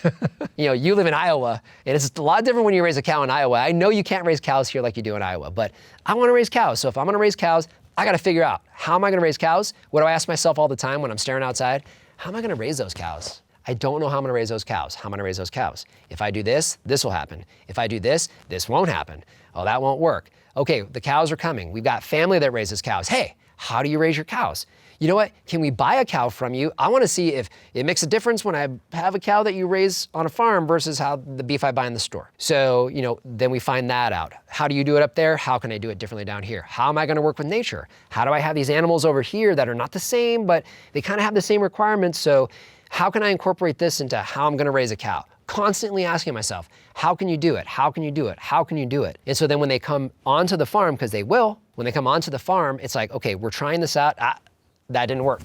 You live in Iowa, and it's a lot different when you raise a cow in Iowa. I know you can't raise cows here like you do in Iowa, but I want to raise cows. So if I'm going to raise cows, I got to figure out, how am I going to raise cows? What do I ask myself all the time when I'm staring outside? How am I going to raise those cows? I don't know how I'm going to raise those cows. How am I going to raise those cows? If I do this, this will happen. If I do this, this won't happen. Oh, that won't work. Okay, the cows are coming. We've got family that raises cows. Hey, how do you raise your cows? You know what? Can we buy a cow from you? I want to see if it makes a difference when I have a cow that you raise on a farm versus how the beef I buy in the store. So, then we find that out. How do you do it up there? How can I do it differently down here? How am I going to work with nature? How do I have these animals over here that are not the same, but they kind of have the same requirements? So how can I incorporate this into how I'm going to raise a cow? Constantly asking myself, how can you do it? How can you do it? How can you do it? And so then when they come onto the farm, because they will, when they come onto the farm, it's like, okay, we're trying this out. That didn't work.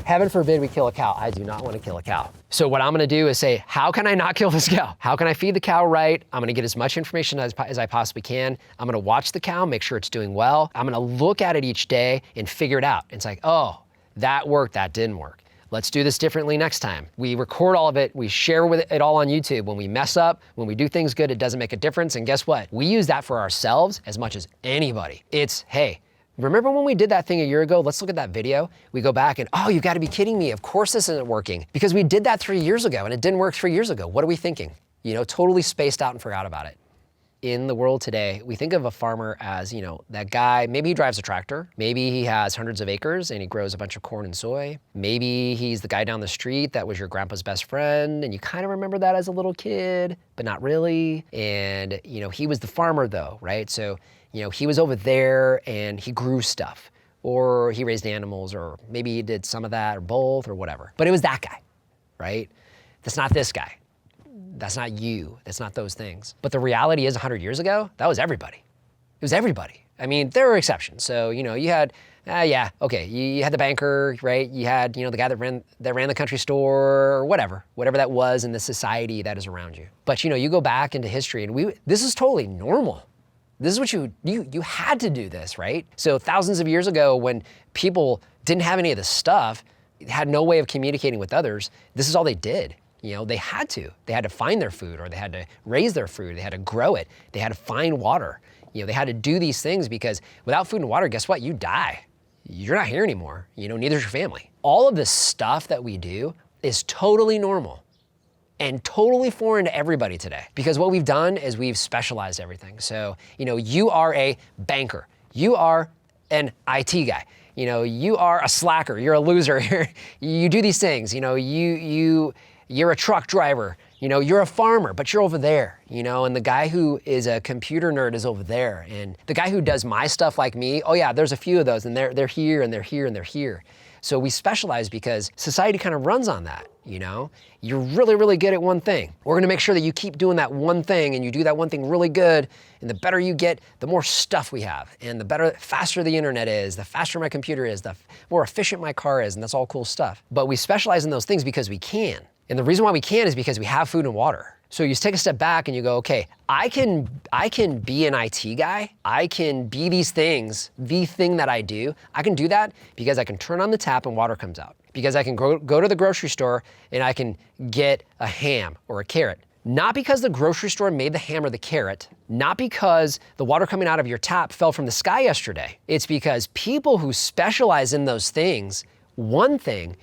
Heaven forbid we kill a cow. I do not want to kill a cow. So what I'm going to do is say, how can I not kill this cow? How can I feed the cow right? I'm going to get as much information as I possibly can. I'm going to watch the cow, make sure it's doing well. I'm going to look at it each day and figure it out. It's like, oh, that worked, that didn't work. Let's do this differently next time. We record all of it. We share it all on YouTube. When we mess up, when we do things good, it doesn't make a difference. And guess what? We use that for ourselves as much as anybody. It's, hey, remember when we did that thing a year ago? Let's look at that video. We go back and, oh, you gotta be kidding me. Of course this isn't working. Because we did that 3 years ago and it didn't work 3 years ago. What are we thinking? Totally spaced out and forgot about it. In the world today, we think of a farmer as, that guy, maybe he drives a tractor. Maybe he has hundreds of acres and he grows a bunch of corn and soy. Maybe he's the guy down the street that was your grandpa's best friend and you kind of remember that as a little kid, but not really. And, he was the farmer though, right? So, he was over there and he grew stuff, or he raised animals, or maybe he did some of that, or both, or whatever. But it was that guy, right? That's not this guy. That's not you. That's not those things. But the reality is 100 years ago, that was everybody. It was everybody. I mean, there were exceptions. So, you had, you had the banker, right? You had, the guy that ran the country store, or whatever that was in the society that is around you. But, you go back into history and this is totally normal. This is what you had to do this, right? So thousands of years ago when people didn't have any of this stuff, had no way of communicating with others, this is all they did. They had to find their food, or they had to raise their food, they had to grow it, they had to find water. They had to do these things because without food and water, guess what? You die. You're not here anymore. Neither is your family. All of this stuff that we do is totally normal and totally foreign to everybody today. Because what we've done is we've specialized everything. So, you are a banker. You are an IT guy. You are a slacker. You're a loser. You do these things. You're a truck driver, you're a farmer, but you're over there, and the guy who is a computer nerd is over there. And the guy who does my stuff like me, oh yeah, there's a few of those, and they're here, and they're here, and they're here. So we specialize because society kind of runs on that, You're really, really good at one thing. We're gonna make sure that you keep doing that one thing, and you do that one thing really good, and the better you get, the more stuff we have, and the faster the internet is, the faster my computer is, the more efficient my car is, and that's all cool stuff. But we specialize in those things because we can. And the reason why we can is because we have food and water. So you take a step back and you go, okay, I can be an IT guy. I can be these things, the thing that I do. I can do that because I can turn on the tap and water comes out. Because I can go to the grocery store and I can get a ham or a carrot. Not because the grocery store made the ham or the carrot, not because the water coming out of your tap fell from the sky yesterday. It's because people who specialize in those things, one thing,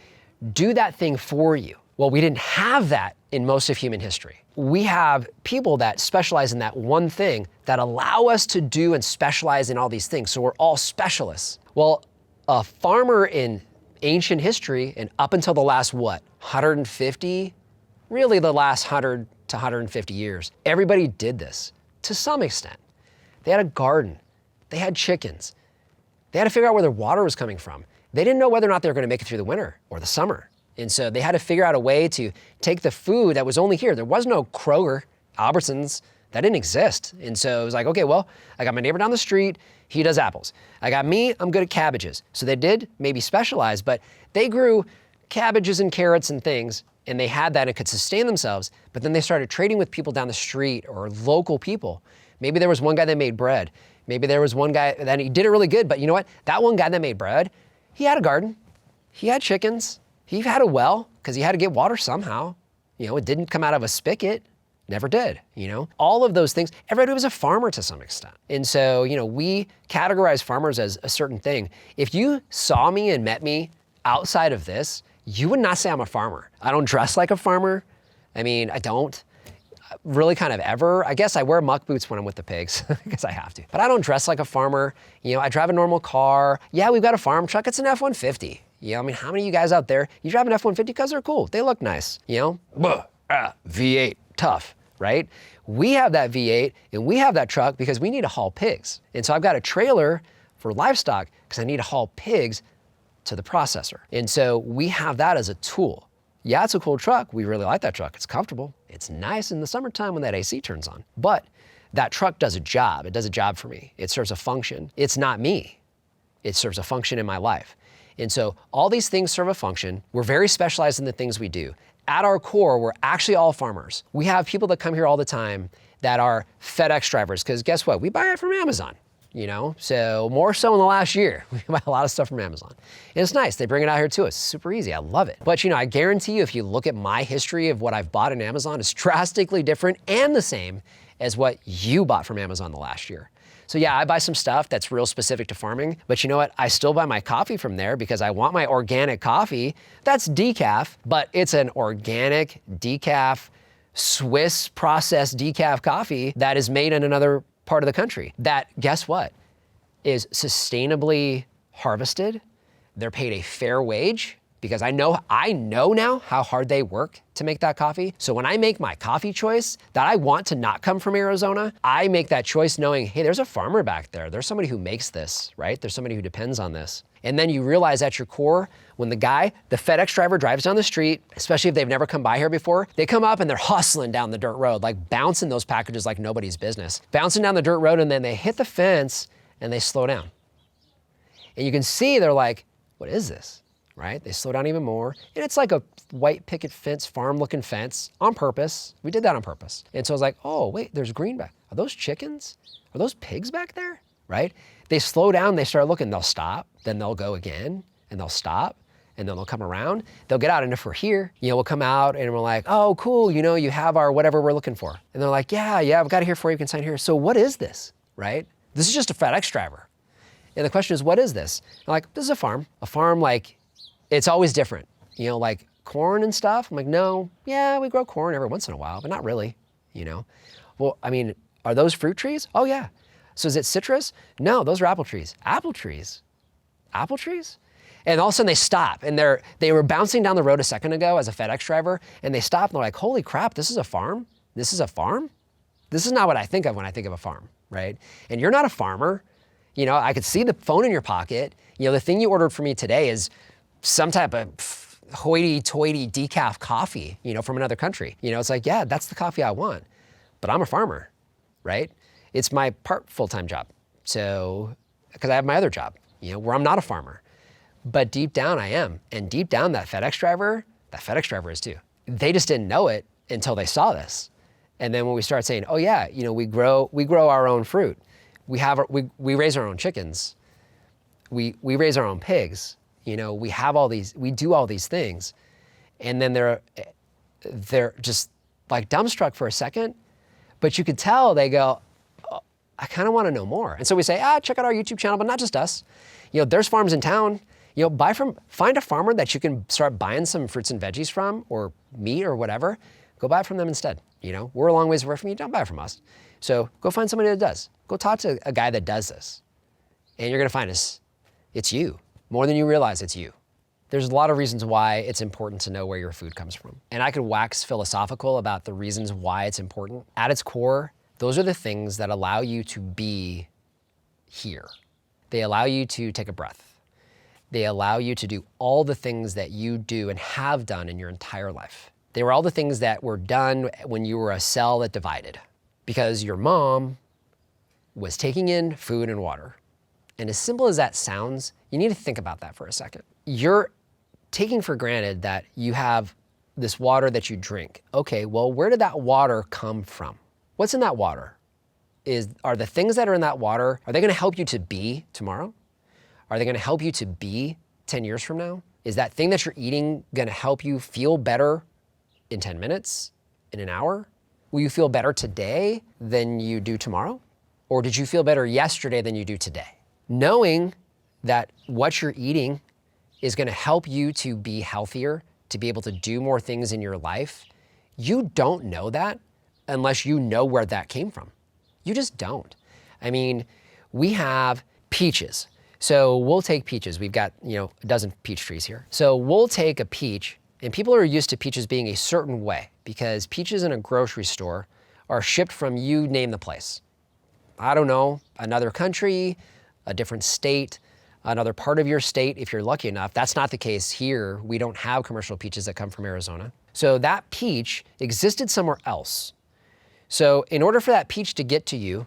do that thing for you. Well, we didn't have that in most of human history. We have people that specialize in that one thing that allow us to do and specialize in all these things. So we're all specialists. Well, a farmer in ancient history and up until the last, 150? Really the last 100 to 150 years, everybody did this to some extent. They had a garden. They had chickens. They had to figure out where their water was coming from. They didn't know whether or not they were going to make it through the winter or the summer. And so they had to figure out a way to take the food that was only here. There was no Kroger, Albertsons, that didn't exist. And so it was like, okay, well, I got my neighbor down the street, he does apples. I got me, I'm good at cabbages. So they did maybe specialize, but they grew cabbages and carrots and things, and they had that and could sustain themselves, but then they started trading with people down the street or local people. Maybe there was one guy that made bread. Maybe there was one guy that he did it really good, but you know what? That one guy that made bread, he had a garden, he had chickens, he had a well, because he had to get water somehow. You know, it didn't come out of a spigot, never did, you know? All of those things, everybody was a farmer to some extent. And so, you know, we categorize farmers as a certain thing. If you saw me and met me outside of this, you would not say I'm a farmer. I don't dress like a farmer. I mean, I don't really kind of ever. I guess I wear muck boots when I'm with the pigs because I have to. But I don't dress like a farmer. You know, I drive a normal car. Yeah, we've got a farm truck. It's an F-150. You know, I mean, how many of you guys out there, you drive an F-150 because they're cool. They look nice, you know? V8, tough, right? We have that V8 and we have that truck because we need to haul pigs. And so I've got a trailer for livestock because I need to haul pigs to the processor. And so we have that as a tool. Yeah, it's a cool truck. We really like that truck. It's comfortable. It's nice in the summertime when that AC turns on. But that truck does a job. It does a job for me. It serves a function. It's not me. It serves a function in my life. And so all these things serve a function. We're very specialized in the things we do. At our core, we're actually all farmers. We have people that come here all the time that are FedEx drivers, because guess what? We buy it from Amazon. You know, so more so in the last year, we buy a lot of stuff from Amazon. And it's nice, they bring it out here to us, super easy, I love it. But you know, I guarantee you if you look at my history of what I've bought in Amazon, it's drastically different and the same as what you bought from Amazon the last year. So yeah, I buy some stuff that's real specific to farming, but you know what? I still buy my coffee from there because I want my organic coffee. That's decaf, but it's an organic decaf, Swiss processed decaf coffee that is made in another part of the country that, guess what, is sustainably harvested. They're paid a fair wage because I know now how hard they work to make that coffee. So when I make my coffee choice that I want to not come from Arizona, I make that choice knowing, hey, there's a farmer back there. There's somebody who makes this, right? There's somebody who depends on this. And then you realize at your core, when the FedEx driver drives down the street, especially if they've never come by here before, they come up and they're hustling down the dirt road, like bouncing those packages like nobody's business. Bouncing down the dirt road and then they hit the fence and they slow down. And you can see they're like, what is this, right? They slow down even more. And it's like a white picket fence, farm looking fence on purpose. We did that on purpose. And so I was like, oh, wait, there's green back. Are those chickens? Are those pigs back there, right? They slow down, they start looking, they'll stop, then they'll go again, and they'll stop, and then they'll come around. They'll get out, and if we're here, you know, we'll come out and we're like, oh, cool, you know, you have our whatever we're looking for. And they're like, yeah, I've got it here for you, you can sign here. So what is this, right? This is just a FedEx driver. And the question is, what is this? I'm like, this is a farm. A farm, like, it's always different. You know, like corn and stuff. I'm like, no, yeah, we grow corn every once in a while, but not really, you know? Well, I mean, are those fruit trees? Oh, yeah. So is it citrus? No, those are apple trees. Apple trees? Apple trees? And all of a sudden they stop and they were bouncing down the road a second ago as a FedEx driver and they stop and they're like, holy crap, this is a farm? This is a farm? This is not what I think of when I think of a farm, right? And you're not a farmer. You know, I could see the phone in your pocket. You know, the thing you ordered for me today is some type of hoity-toity decaf coffee, you know, from another country. You know, it's like, yeah, that's the coffee I want, but I'm a farmer, right? It's my part full-time job. So, because I have my other job, you know, where I'm not a farmer. But deep down I am. And deep down that FedEx driver is too. They just didn't know it until they saw this. And then when we start saying, oh yeah, you know, we grow our own fruit. We raise our own chickens. We raise our own pigs. You know, we do all these things. And then they're just like dumbstruck for a second, but you could tell they go, I kind of want to know more. And so we say, check out our YouTube channel, but not just us. You know, there's farms in town. You know, find a farmer that you can start buying some fruits and veggies from, or meat or whatever. Go buy it from them instead. You know, we're a long ways away from you. Don't buy it from us. So go find somebody that does. Go talk to a guy that does this. And you're going to find it's you. More than you realize, it's you. There's a lot of reasons why it's important to know where your food comes from. And I could wax philosophical about the reasons why it's important. At its core, those are the things that allow you to be here. They allow you to take a breath. They allow you to do all the things that you do and have done in your entire life. They were all the things that were done when you were a cell that divided, because your mom was taking in food and water. And as simple as that sounds, you need to think about that for a second. Your taking for granted that you have this water that you drink. Okay, well, where did that water come from? What's in that water? Are the things that are in that water, are they gonna help you to be tomorrow? Are they gonna help you to be 10 years from now? Is that thing that you're eating gonna help you feel better in 10 minutes, in an hour? Will you feel better today than you do tomorrow? Or did you feel better yesterday than you do today? Knowing that what you're eating is gonna help you to be healthier, to be able to do more things in your life, you don't know that unless you know where that came from. You just don't. I mean, we have peaches. So we'll take peaches. We've got, a dozen peach trees here. So we'll take a peach, and people are used to peaches being a certain way because peaches in a grocery store are shipped from, you name the place. I don't know, another country, a different state, another part of your state if you're lucky enough. That's not the case here. We don't have commercial peaches that come from Arizona. So that peach existed somewhere else. So in order for that peach to get to you,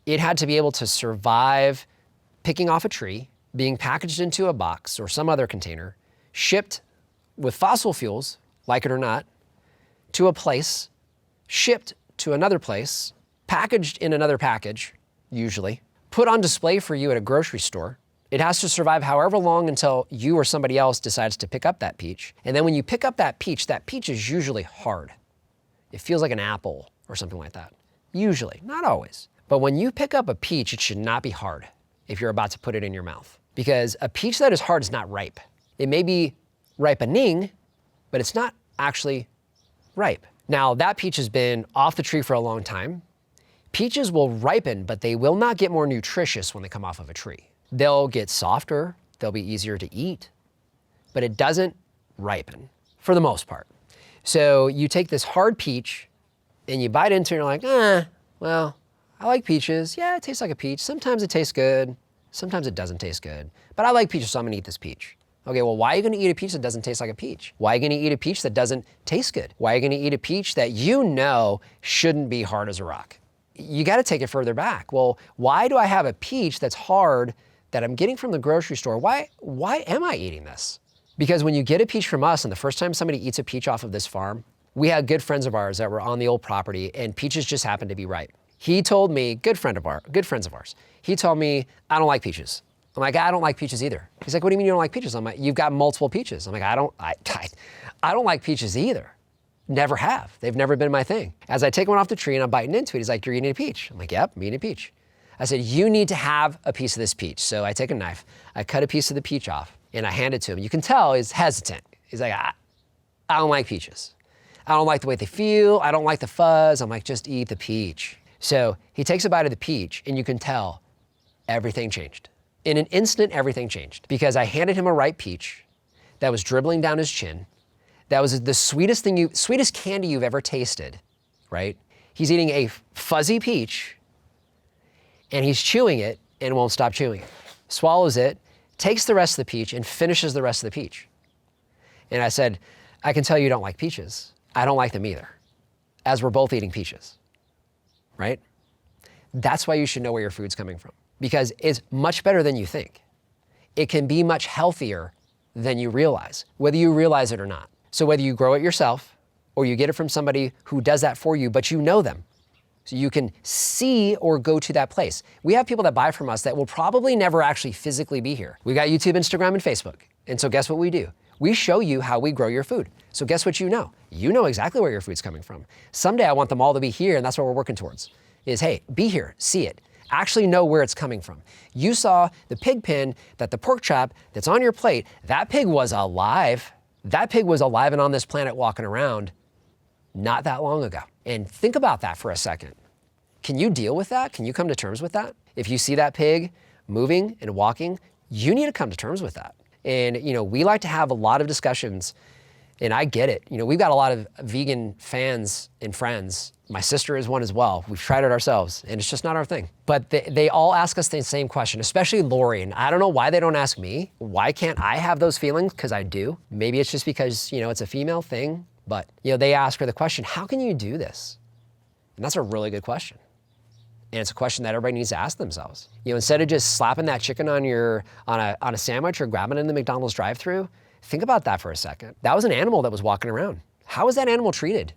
it had to be able to survive picking off a tree, being packaged into a box or some other container, shipped with fossil fuels, like it or not, to a place, shipped to another place, packaged in another package, usually, put on display for you at a grocery store. It has to survive however long until you or somebody else decides to pick up that peach. And then when you pick up that peach is usually hard. It feels like an apple or something like that. Usually, not always. But when you pick up a peach, it should not be hard if you're about to put it in your mouth. Because a peach that is hard is not ripe. It may be ripening, but it's not actually ripe. Now, that peach has been off the tree for a long time. Peaches will ripen, but they will not get more nutritious when they come off of a tree. They'll get softer, they'll be easier to eat, but it doesn't ripen for the most part. So you take this hard peach and you bite into it and you're like, well, I like peaches. Yeah, it tastes like a peach. Sometimes it tastes good. Sometimes it doesn't taste good. But I like peaches, so I'm gonna eat this peach. Okay, well, why are you gonna eat a peach that doesn't taste like a peach? Why are you gonna eat a peach that doesn't taste good? Why are you gonna eat a peach that you know shouldn't be hard as a rock? You gotta take it further back. Well, why do I have a peach that's hard that I'm getting from the grocery store? Why am I eating this? Because when you get a peach from us, and the first time somebody eats a peach off of this farm, we had good friends of ours that were on the old property and peaches just happened to be ripe. He told me, good friends of ours, he told me, I don't like peaches. I'm like, I don't like peaches either. He's like, what do you mean you don't like peaches? I'm like, you've got multiple peaches. I'm like, I don't like peaches either. Never have. They've never been my thing. As I take one off the tree and I'm biting into it, he's like, you're eating a peach. I'm like, yep, I'm eating a peach. I said, you need to have a piece of this peach. So I take a knife, I cut a piece of the peach off and I hand it to him. You can tell he's hesitant. He's like, I don't like peaches. I don't like the way they feel. I don't like the fuzz. I'm like, just eat the peach. So he takes a bite of the peach and you can tell everything changed. In an instant, everything changed because I handed him a ripe peach that was dribbling down his chin. That was the sweetest candy you've ever tasted, right? He's eating a fuzzy peach and he's chewing it and won't stop chewing it. Swallows it, takes the rest of the peach and finishes the rest of the peach. And I said, I can tell you don't like peaches. I don't like them either, as we're both eating peaches, right? That's why you should know where your food's coming from because it's much better than you think. It can be much healthier than you realize, whether you realize it or not. So whether you grow it yourself or you get it from somebody who does that for you, but you know them, so you can see or go to that place. We have people that buy from us that will probably never actually physically be here. We got YouTube, Instagram, and Facebook. And so guess what we do? We show you how we grow your food. So guess what you know? You know exactly where your food's coming from. Someday I want them all to be here, and that's what we're working towards, is hey, be here, see it, actually know where it's coming from. You saw the pig pen, that the pork chop that's on your plate, that pig was alive. That pig was alive and on this planet walking around not that long ago. And think about that for a second. Can you deal with that? Can you come to terms with that? If you see that pig moving and walking, you need to come to terms with that. And, we like to have a lot of discussions, and I get it. We've got a lot of vegan fans and friends. My sister is one as well. We've tried it ourselves, and it's just not our thing. But they all ask us the same question, especially Lori. And I don't know why they don't ask me. Why can't I have those feelings? Because I do. Maybe it's just because, it's a female thing. But, they ask her the question, how can you do this? And that's a really good question. And it's a question that everybody needs to ask themselves. Instead of just slapping that chicken on a sandwich or grabbing it in the McDonald's drive-thru, Think about that for a second. That was an animal that was walking around. How was that animal treated?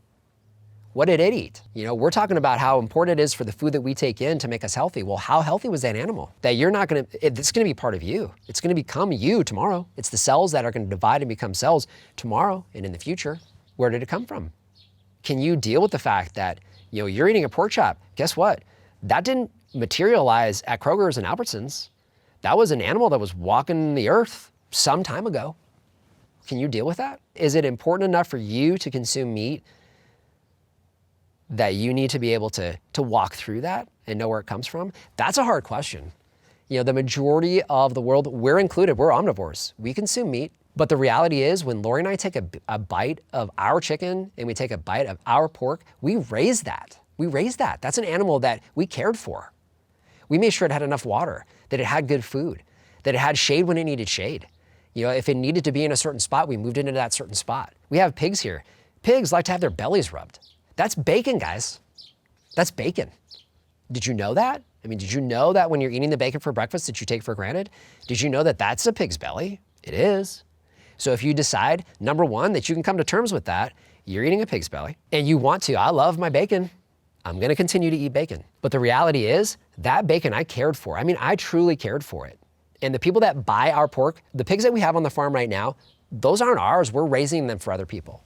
What did it eat? You know, we're talking about how important it is for the food that we take in to make us healthy. Well, how healthy was that animal? That you're not gonna, it's gonna be part of you. It's gonna become you tomorrow. It's the cells that are gonna divide and become cells tomorrow and in the future. Where did it come from? Can you deal with the fact that, you know, you're eating a pork chop? Guess what? That didn't materialize at Kroger's and Albertsons. That was an animal that was walking the earth some time ago. Can you deal with that? Is it important enough for you to consume meat that you need to be able to walk through that and know where it comes from? That's a hard question. You know, the majority of the world, we're included, we're omnivores. We consume meat, but the reality is when Lori and I take a bite of our chicken and we take a bite of our pork, we raise that. We raised that. That's an animal that we cared for. We made sure it had enough water, that it had good food, that it had shade when it needed shade. You know, if it needed to be in a certain spot, we moved it into that certain spot. We have pigs here. Pigs like to have their bellies rubbed. That's bacon, guys. That's bacon. Did you know that? I mean, did you know that when you're eating the bacon for breakfast that you take for granted? Did you know that that's a pig's belly? It is. So if you decide, number one, that you can come to terms with that, you're eating a pig's belly, and you want to, I love my bacon. I'm gonna continue to eat bacon. But the reality is, that bacon I cared for. I mean, I truly cared for it. And the people that buy our pork, the pigs that we have on the farm right now, those aren't ours. We're raising them for other people.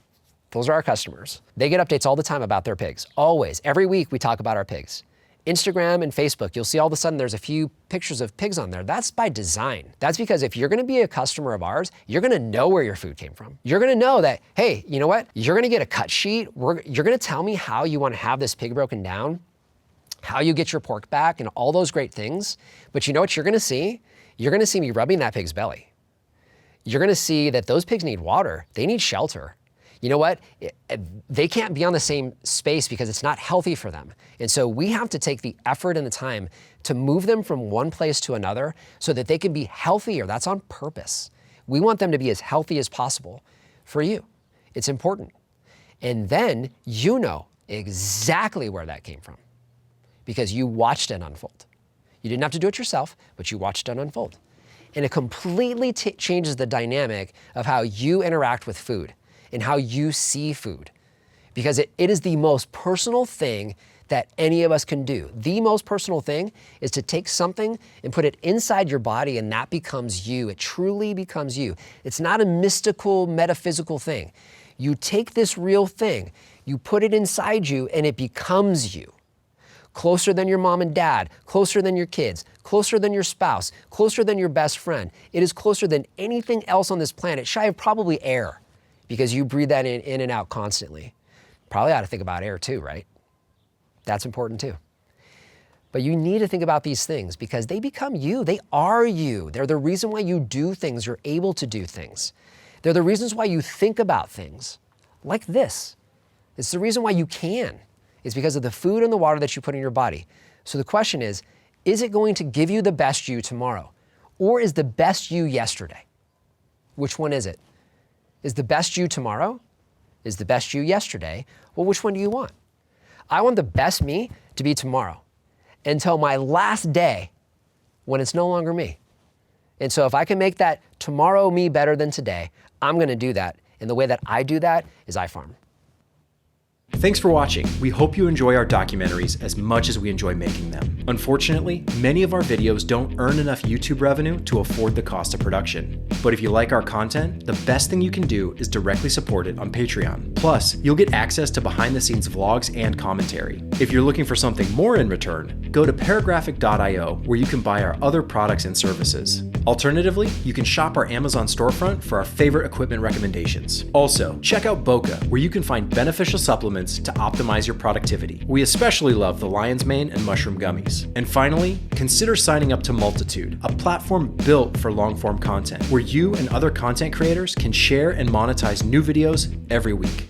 Those are our customers. They get updates all the time about their pigs. Always. Every week we talk about our pigs. Instagram and Facebook, you'll see all of a sudden there's a few pictures of pigs on there. That's by design. That's because if you're gonna be a customer of ours, you're gonna know where your food came from. You're gonna know that, hey, you know what? You're gonna get a cut sheet. You're gonna tell me how you wanna have this pig broken down, how you get your pork back, and all those great things. But you know what you're gonna see? You're gonna see me rubbing that pig's belly. You're gonna see that those pigs need water. They need shelter. You know what? They can't be on the same space because it's not healthy for them. And so we have to take the effort and the time to move them from one place to another so that they can be healthier. That's on purpose. We want them to be as healthy as possible for you. It's important. And then you know exactly where that came from because you watched it unfold. You didn't have to do it yourself, but you watched it unfold. And it completely changes the dynamic of how you interact with food and how you see food. Because it is the most personal thing that any of us can do. The most personal thing is to take something and put it inside your body and that becomes you. It truly becomes you. It's not a mystical, metaphysical thing. You take this real thing, you put it inside you and it becomes you. Closer than your mom and dad, closer than your kids, closer than your spouse, closer than your best friend. It is closer than anything else on this planet, shy of probably air, because you breathe that in and out constantly. Probably ought to think about air too, right? That's important too. But you need to think about these things because they become you. They are you. They're the reason why you do things. You're able to do things. They're the reasons why you think about things like this. It's the reason why you can. It's because of the food and the water that you put in your body. So the question is it going to give you the best you tomorrow? Or is the best you yesterday? Which one is it? Is the best you tomorrow? Is the best you yesterday? Well, which one do you want? I want the best me to be tomorrow until my last day when it's no longer me. And so if I can make that tomorrow me better than today, I'm gonna do that. And the way that I do that is I farm. Thanks for watching. We hope you enjoy our documentaries as much as we enjoy making them. Unfortunately, many of our videos don't earn enough YouTube revenue to afford the cost of production. But if you like our content, the best thing you can do is directly support it on Patreon. Plus, you'll get access to behind-the-scenes vlogs and commentary. If you're looking for something more in return, go to paragraphic.io where you can buy our other products and services. Alternatively, you can shop our Amazon storefront for our favorite equipment recommendations. Also, check out Boca, where you can find beneficial supplements to optimize your productivity. We especially love the lion's mane and mushroom gummies. And finally, consider signing up to Multitude, a platform built for long-form content, where you and other content creators can share and monetize new videos every week.